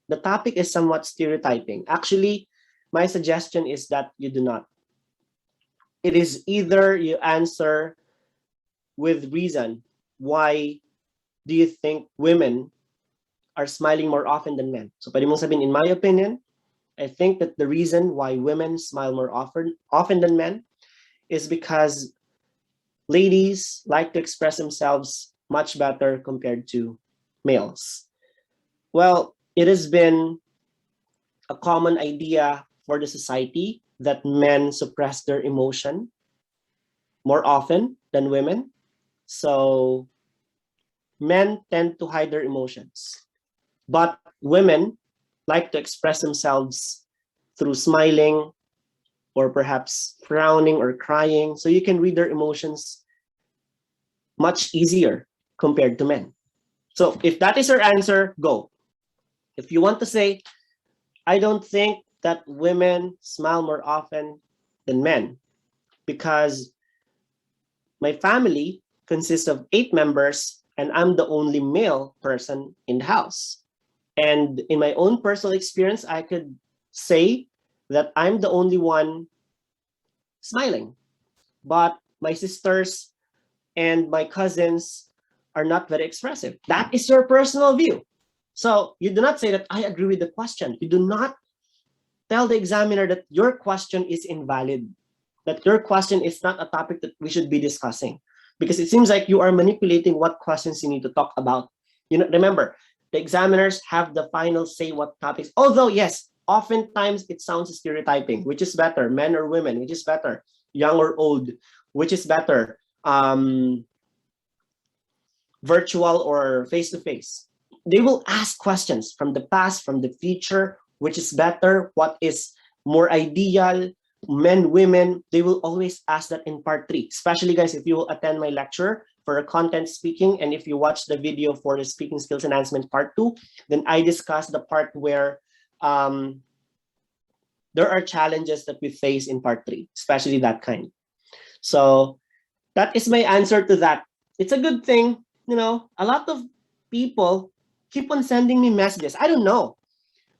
the topic is somewhat stereotyping? Actually, my suggestion is that you do not. It is either you answer with reason. Why do you think women are smiling more often than men? So pwede mong sabihin, in my opinion, I think that the reason why women smile more often than men is because ladies like to express themselves much better compared to males. Well, it has been a common idea for the society that men suppress their emotion more often than women. So men tend to hide their emotions, but women like to express themselves through smiling or perhaps frowning or crying. So you can read their emotions much easier compared to men. So if that is your answer, go. If you want to say, I don't think that women smile more often than men because my family consists of 8 members and I'm the only male person in the house. And in my own personal experience, I could say that I'm the only one smiling. But my sisters and my cousins are not very expressive. That is your personal view. So you do not say that I agree with the question. You do not tell the examiner that your question is invalid, that your question is not a topic that we should be discussing, because it seems like you are manipulating what questions you need to talk about. Remember, the examiners have the final say what topics. Although, yes, oftentimes it sounds stereotyping. Which is better, men or women? Which is better, young or old? Which is better, virtual or face-to-face? They will ask questions from the past, from the future. Which is better? What is more ideal? Men, women, they will always ask that in part 3. Especially, guys, if you will attend my lecture for a content speaking, and if you watch the video for the speaking skills enhancement part 2, then I discuss the part where there are challenges that we face in part 3, especially that kind. So that is my answer to that. It's a good thing, a lot of people keep on sending me messages. I don't know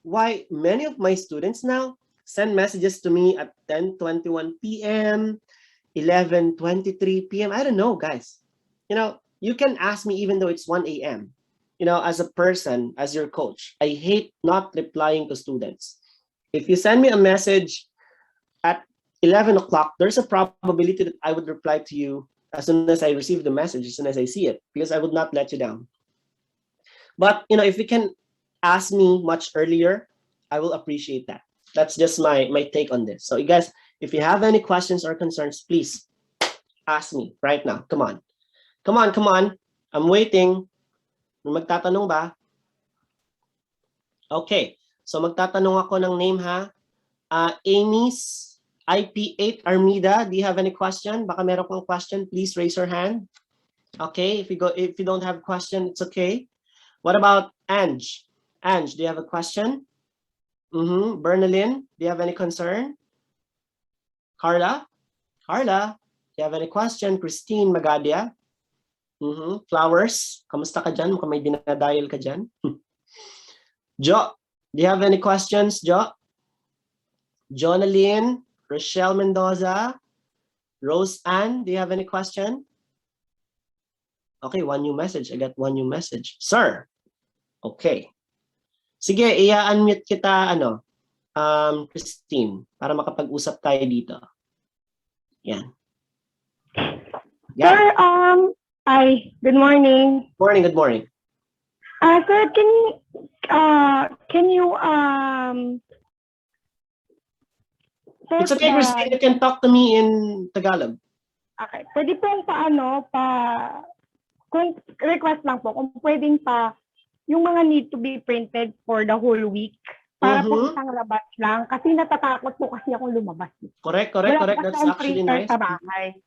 why many of my students now send messages to me at 10:21 p.m., 11:23 p.m. I don't know, guys. You can ask me even though it's 1 a.m. As a person, as your coach, I hate not replying to students. If you send me a message at 11 o'clock, there's a probability that I would reply to you as soon as I receive the message, as soon as I see it, because I would not let you down. But, if you can ask me much earlier, I will appreciate that. That's just my take on this. So you guys, if you have any questions or concerns, please ask me right now. Come on. I'm waiting. Magtatanong ba? Okay. So magtatanong ako ng name, ha? Amy's IP8 Armida, do you have any question? Baka meron kang question, please raise your hand. Okay, if you don't have a question, it's okay. What about Ange? Ange, do you have a question? Bernalyn, do you have any concern? Carla, do you have any question? Christine Magadia? Flowers, kamusta ka dyan? Mukhang may dinadial ka dyan. Jo, do you have any questions, Jo? Jonalyn, Rochelle Mendoza, Rose Ann, do you have any question? Okay, one new message. I got one new message. Sir. Okay. Sige, i-unmute kita, Christine, para makapag-usap tayo dito. Yan. Sir, hi, good morning. Good morning. Sir, can you It's okay, Christine, you can talk to me in Tagalog. Okay. Pwede pong kung request lang po, kung pwedeng yung mga need to be printed for the whole week. Para po isang labas lang. Kasi natatakot po kasi akong lumabas. Correct. That's actually nice. Sa bahay.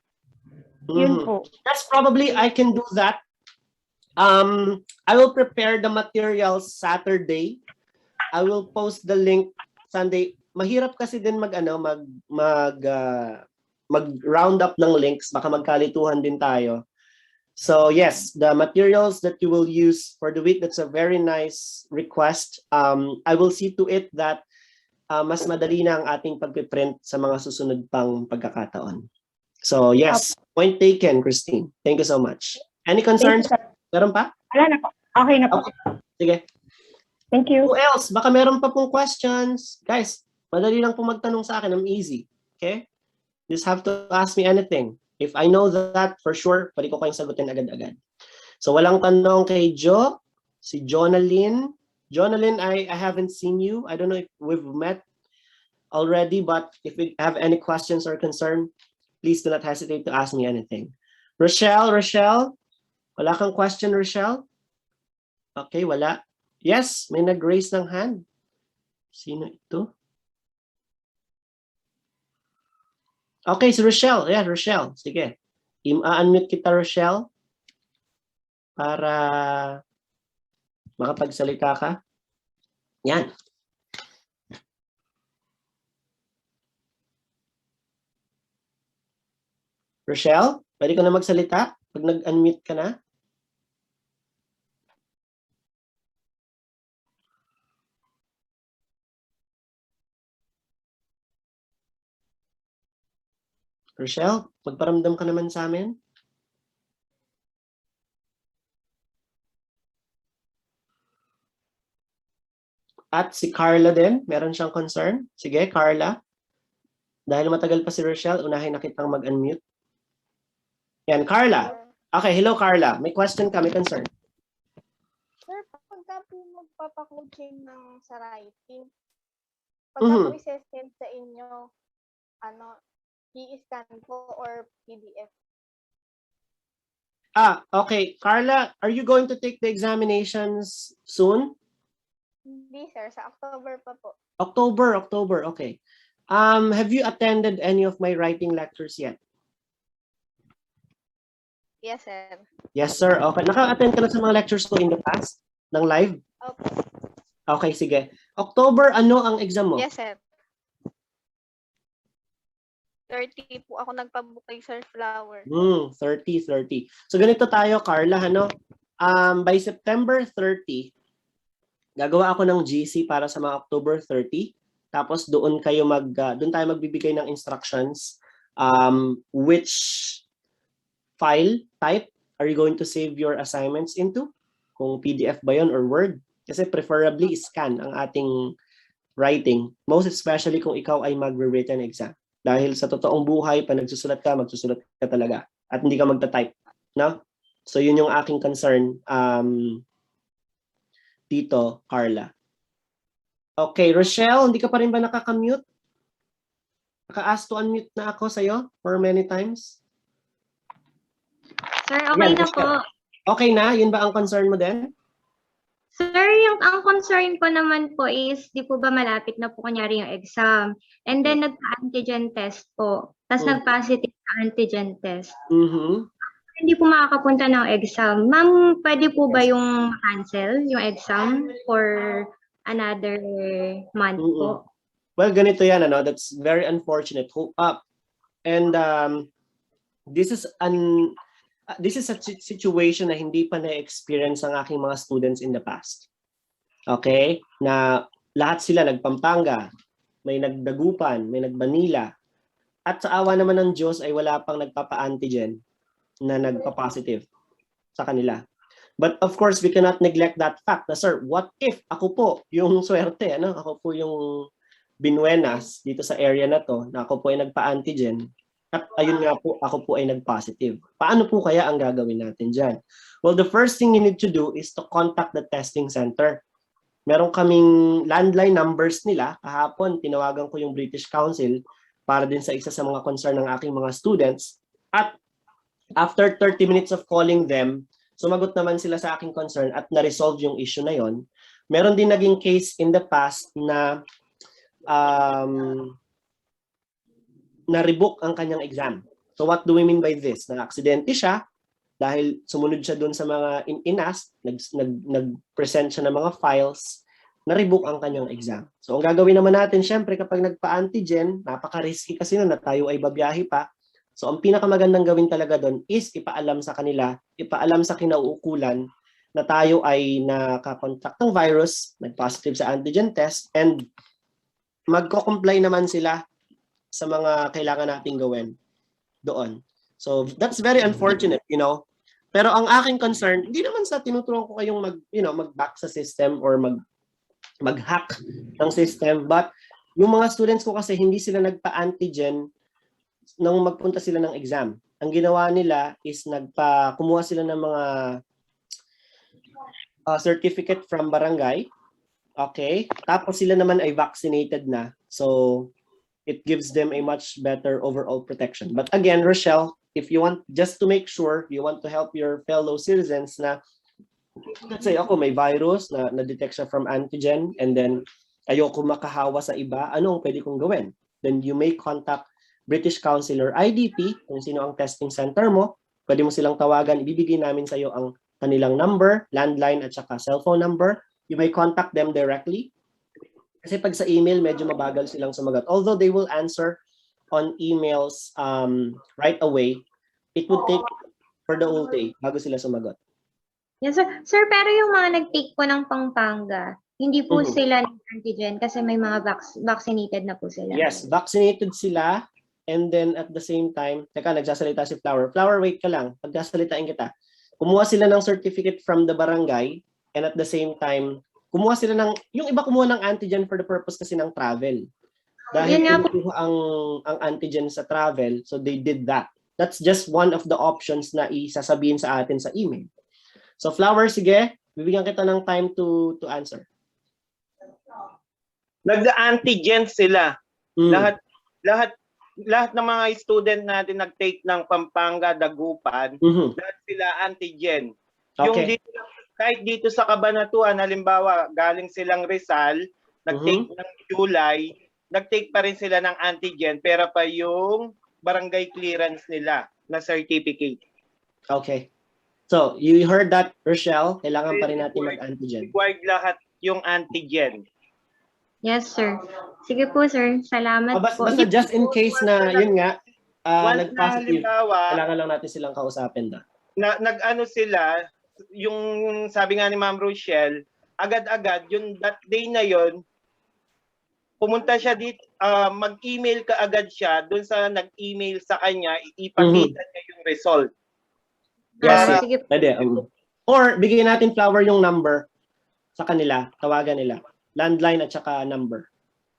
Yun po. That's probably, I can do that. I will prepare the materials Saturday. I will post the link Sunday. Mahirap kasi din mag-round up ng links. Baka magkalituhan din tayo. So yes, the materials that you will use for the week, that's a very nice request. I will see to it that mas madali na ang ating pagpiprint sa mga susunod pang pagkakataon. So yes, point taken, Christine. Thank you so much. Any concerns? Meron pa? Wala na po. Okay na po. Okay. Sige. Thank you. Who else? Baka meron pa pong questions. Guys, madali lang po magtanong sa akin. I'm easy. Okay? You just have to ask me anything. If I know that for sure, pwede ko kayong sagutin agad-agad. So walang tanong kay Jo. Si Jonalyn. Jonalyn, I haven't seen you. I don't know if we've met already, but if you have any questions or concern, please do not hesitate to ask me anything. Rochelle, wala kang question, Rochelle? Okay, wala. Yes, may nag-raise ng hand. Sino ito? Okay, si Rochelle. Yeah, Rochelle. Sige. I-unmute kita, Rochelle, para makapagsalita ka. Yan. Rochelle, pwede ka na magsalita pag nag-unmute ka na? Rochelle, magparamdam ka naman sa amin. At si Carla din, meron siyang concern. Sige, Carla. Dahil matagal pa si Rochelle, unahin na kitang mag-unmute. Yan, Carla. Okay, hello Carla. May question ka, may concern. Sir, pagka po magpapacoaching ng sa writing, pagka po i-send sa inyo, i-scan po or PDF? Okay. Carla, are you going to take the examinations soon? Hindi, sir. Sa October pa po. October. Okay. Have you attended any of my writing lectures yet? Yes, sir. Yes, sir. Okay. Naka-attend ka na sa mga lectures ko in the past? Ng live? Okay. Okay, sige. October, ano ang exam mo? Yes, sir. 30 po ako nagpabook kay Sir Flower. 30. So ganito tayo, Carla, ano? By September 30, gagawa ako ng GC para sa mga October 30. Tapos doon tayo magbibigay ng instructions which file type are you going to save your assignments into? Kung PDF ba yon or Word? Kasi preferably scan ang ating writing, most especially kung ikaw ay magre-written exam. Dahil sa totoong buhay, pa magsusulat ka talaga at hindi ka magta-type, no? So yun yung aking concern dito, Carla. Okay, Rochelle, hindi ka pa rin ba nakaka-mute? Naka-ask to unmute na ako sa'yo for many times. Sir, okay na po. Okay na? Yun ba ang concern mo din? Sir, ang concern ko naman po is, di po ba malapit na po kunyari yung exam? And then, nagpa-antigen test po. Tapos nag-positive na antigen test. Hindi po makakapunta ng exam. Ma'am, pwede po ba yung cancel yung exam for another month po? Well, ganito yan, ano? That's very unfortunate. Hope up. And this is a situation na hindi pa na-experience ang aking mga students in the past. Okay? Na lahat sila nagpampanga, may nagdagupan, may nagbanila. At sa awa naman ng Diyos ay wala pang nagpapa-antigen na nagpa-positive sa kanila. But of course, we cannot neglect that fact na, sir, what if ako po yung swerte, ano? Ako po yung binuenas dito sa area na to, na ako po ay nagpa-antigen. At ayun nga po, ako po ay nag-positive. Paano po kaya ang gagawin natin dyan? Well, the first thing you need to do is to contact the testing center. Meron kaming landline numbers nila. Kahapon, tinawagan ko yung British Council para din sa isa sa mga concern ng aking mga students. At after 30 minutes of calling them, sumagot naman sila sa aking concern at na-resolve yung issue na yon. Meron din naging case in the past na na-revoke ang kanyang exam. So what do we mean by this? Nag-aksidente siya dahil sumunod siya doon sa mga inas, nag-present siya ng mga files, na-revoke ang kanyang exam. So ang gagawin naman natin, syempre kapag nagpa-antigen, napaka-risky kasi na tayo ay babiyahe pa. So ang pinakamagandang gawin talaga doon is ipaalam sa kanila, ipaalam sa kinauukulan na tayo ay nakakontact ng virus, nag-positive sa antigen test, and magko-comply naman sila sa mga kailangan nating gawin doon. So that's very unfortunate, you know. Pero ang aking concern, hindi naman sa tinuturuan ko kayong mag-back sa system or mag-hack ng system, but yung mga students ko kasi hindi sila nagpa-antigen nang magpunta sila ng exam. Ang ginawa nila is kumuha sila ng mga certificate from barangay. Okay? Tapos sila naman ay vaccinated na. So it gives them a much better overall protection. But again, Rochelle, if you want, just to make sure, you want to help your fellow citizens na, let's say ako may virus na na-detect siya from antigen and then ayoko makahawa sa iba, ano ang pwede kong gawin? Then you may contact British Council or IDP, kung sino ang testing center mo, pwede mo silang tawagan, ibibigay namin sa iyo ang kanilang number, landline at saka cellphone number. You may contact them directly. Kasi pag sa email, medyo mabagal silang sumagot. Although they will answer on emails right away, it would take for the whole day bago sila sumagot. Yes, sir. Sir, pero yung mga nag-take po ng Pampanga, hindi po sila antigen kasi may mga vaccinated na po sila. Yes, vaccinated sila. And then at the same time, teka, nagsasalita si Flower. Flower, wait ka lang. Pagkasalitain kita. Kumuha sila ng certificate from the barangay and at the same time, kumuha sila ng, yung iba kumuha ng antigen for the purpose kasi ng travel. Dahil kinukuha ang antigen sa travel, so they did that. That's just one of the options na isasabihin sa atin sa email. So Flower, sige, bibigyan kita ng time to answer. Nag-antigen sila. Lahat ng mga student natin nag-take ng Pampanga, Dagupan, lahat sila antigen. Okay. Yung dito, kahit dito sa Cabanatuan, halimbawa, galing silang Rizal, nag-take ng July, nag-take pa rin sila ng antigen, pero pa yung barangay clearance nila na certificate. Okay. So, you heard that, Rochelle, kailangan pa rin natin mag-antigen. Required lahat yung antigen. Yes, sir. Sige po, sir. Salamat po. Basta just in case na, yun nga, Once na nag-positive, halimbawa, kailangan lang natin silang kausapin na. Nag-ano sila, yung sabi nga ni Ma'am Rochelle, agad-agad, yung that day na yon, pumunta siya dito, mag-email ka agad siya, dun sa nag-email sa kanya, ipakita niya yung result. Yes, Sige po. pwede. Or, bigyan natin Flower yung number sa kanila, tawagan nila. Landline at saka number.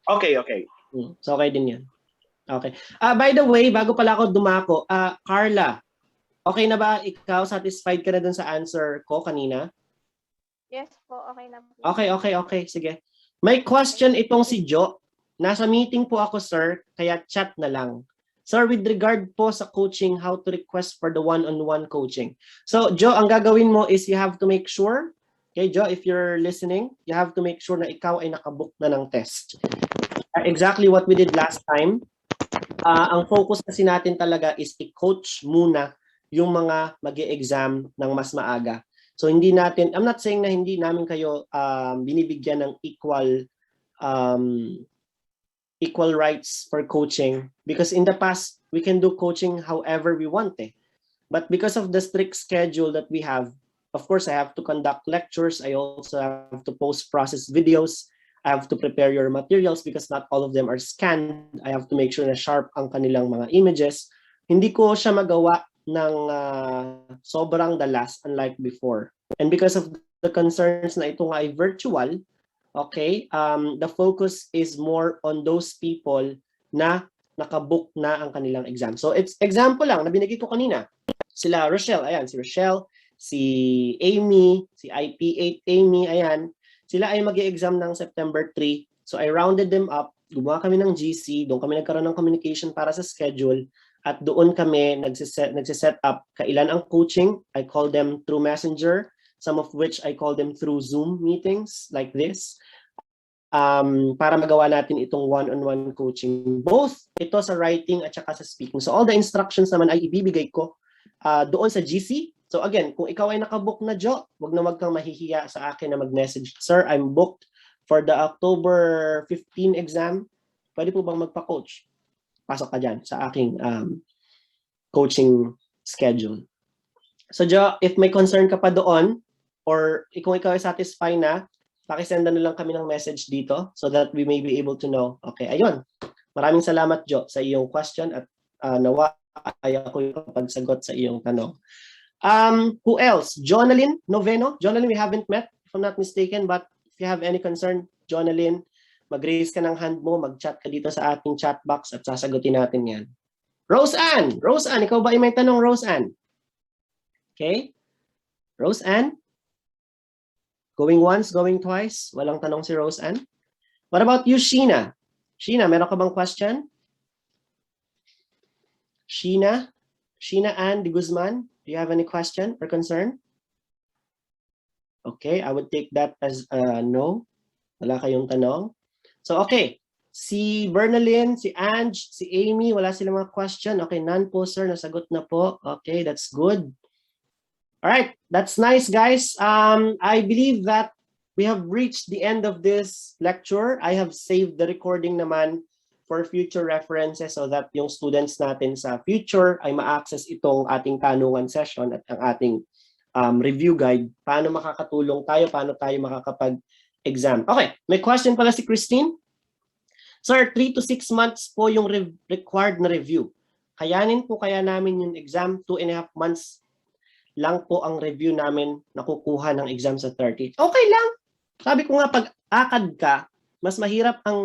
Okay. So, okay din yan. Okay. By the way, bago pala ako dumako, Carla, okay na ba ikaw? Satisfied ka na dun sa answer ko kanina? Yes po, okay na po. Okay. Sige. May question itong si Jo. Nasa meeting po ako, sir, kaya chat na lang. Sir, with regard po sa coaching, how to request for the one-on-one coaching. So, Jo, ang gagawin mo is you have to make sure, okay, Jo, if you're listening, you have to make sure na ikaw ay nakabook na ng test. Exactly what we did last time. Ang focus kasi natin talaga is i-coach muna yung mga mag-e-exam ng mas maaga. So hindi natin, I'm not saying na hindi namin kayo binibigyan ng equal rights for coaching because in the past, we can do coaching however we want. But because of the strict schedule that we have, of course, I have to conduct lectures. I also have to post-process videos. I have to prepare your materials because not all of them are scanned. I have to make sure na sharp ang kanilang mga images. Hindi ko siya magawa ng sobrang dalas unlike before. And because of the concerns na ito nga ay virtual, okay, the focus is more on those people na nakabook na ang kanilang exam. So it's example lang na binigay ko kanina. Sila Rochelle, ayan, si Rochelle, si Amy, si IP8 Amy, ayan. Sila ay mag-e-exam ng September 3. So I rounded them up. Gumawa kami ng GC. Doon kami nagkaroon ng communication para sa schedule. At doon kami nagsiset up kailan ang coaching. I call them through Messenger. Some of which I call them through Zoom meetings like this. Para magawa natin itong one-on-one coaching. Both ito sa writing at saka sa speaking. So all the instructions naman ay ibibigay ko doon sa GC. So again, kung ikaw ay nakabook na, Jo, wag kang mahihiya sa akin na mag-message. Sir, I'm booked for the October 15 exam. Pwede po bang magpa-coach? Pasok ka dyan sa aking coaching schedule. So Jo, if may concern ka pa doon, or kung ikaw ay satisfied na, pakisenda na lang kami ng message dito so that we may be able to know. Okay, ayun. Maraming salamat, Jo, sa iyong question at nawa ay ako yung pagsagot sa iyong tanong. Who else? Jonalyn Noveno. Jonalyn, we haven't met, if I'm not mistaken, but if you have any concern, Jonalyn, mag-raise ka ng hand mo, mag-chat ka dito sa ating chat box at sasagutin natin yan. Roseanne, ikaw ba ay may tanong, Roseanne? Okay. Roseanne? Going once, going twice? Walang tanong si Roseanne? What about you, Sheena? Sheena, meron ka bang question? Sheena Ann de Guzman, do you have any question or concern? Okay, I would take that as no. Wala kayong tanong. So, okay. Si Bernalyn, si Ange, si Amy, wala silang mga question. Okay, none po, sir. Nasagot na po. Okay, that's good. All right, that's nice, guys. I believe that we have reached the end of this lecture. I have saved the recording naman for future references so that yung students natin sa future ay ma-access itong ating tanungan session at ang ating review guide. Paano makakatulong tayo, paano tayo makakapag-exam. Okay, may question pala si Christine. Sir, 3 to 6 months po yung required na review. Kayanin po kaya namin yung exam, 2.5 months lang po ang review namin nakukuha ng exam sa 30. Okay lang. Sabi ko nga, pag akad ka, mas mahirap ang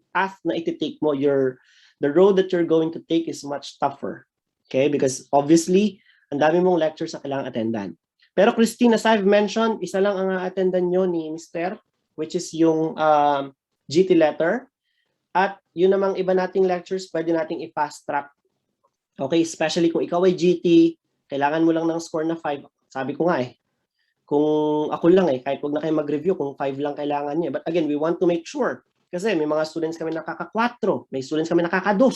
path na iti-take mo. The road that you're going to take is much tougher. Okay? Because obviously, ang dami mong lectures na kailangang attendan. Pero Christine, as I've mentioned, isa lang ang attendan nyo ni Mr., which is yung GT letter. At yun namang iba nating lectures, pwede nating i-fast track. Okay, especially kung ikaw ay GT, kailangan mo lang ng score na 5. Sabi ko nga kung ako lang kahit wag na kayo mag-review, kung 5 lang kailangan niya. But again, we want to make sure. Kasi may mga students kami nakaka-4, may students kami nakaka-2.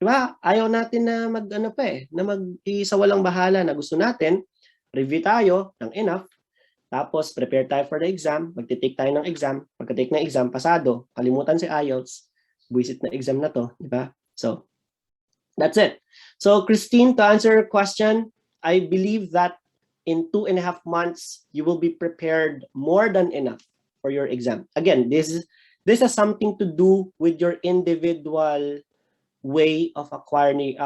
Diba? Ayaw natin na isa walang bahala na gusto natin, review tayo ng enough, tapos prepare tayo for the exam, magte-take tayo ng exam, pagka-take ng exam, pasado, kalimutan si IELTS, buwisit na exam na to, di ba? So, that's it. So, Christine, to answer your question, I believe that in 2.5 months, you will be prepared more than enough for your exam. Again, this has something to do with your individual way of acquiring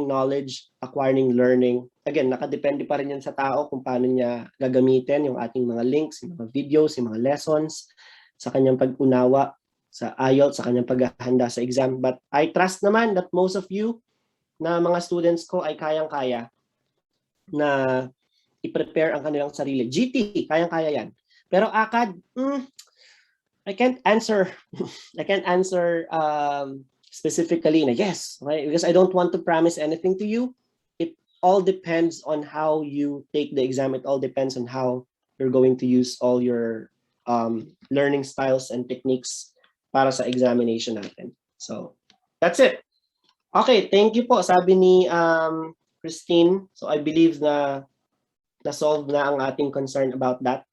knowledge, acquiring learning. Again, nakadepende pa rin yan sa tao kung paano niya gagamitin yung ating mga links, yung mga videos, yung mga lessons, sa kanyang pag-unawa sa IELTS, sa kanyang paghahanda sa exam. But I trust naman that most of you na mga students ko ay kayang-kaya na i-prepare ang kanilang sarili. GT, kayang-kaya yan. Pero ACAD, I can't answer. I can't answer specifically na yes, right? Because I don't want to promise anything to you. It all depends on how you take the exam. It all depends on how you're going to use all your learning styles and techniques para sa examination natin. So, that's it. Okay, thank you po. Sabi ni Christine. So, I believe na na-solve na ang ating concern about that.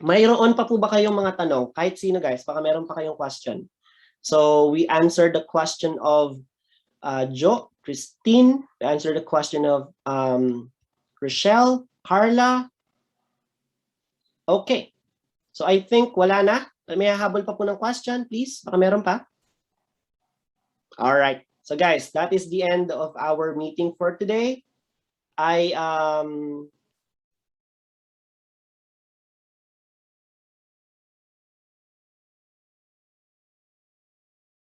Mayroon pa po ba kayong mga tanong? Kahit sino guys, baka meron pa kayong question. So we answered the question of Jo, Christine. We answered the question of Rochelle, Carla. Okay. So I think wala na. May hahabol pa po ng question, please. Baka meron pa. All right. So guys, that is the end of our meeting for today. I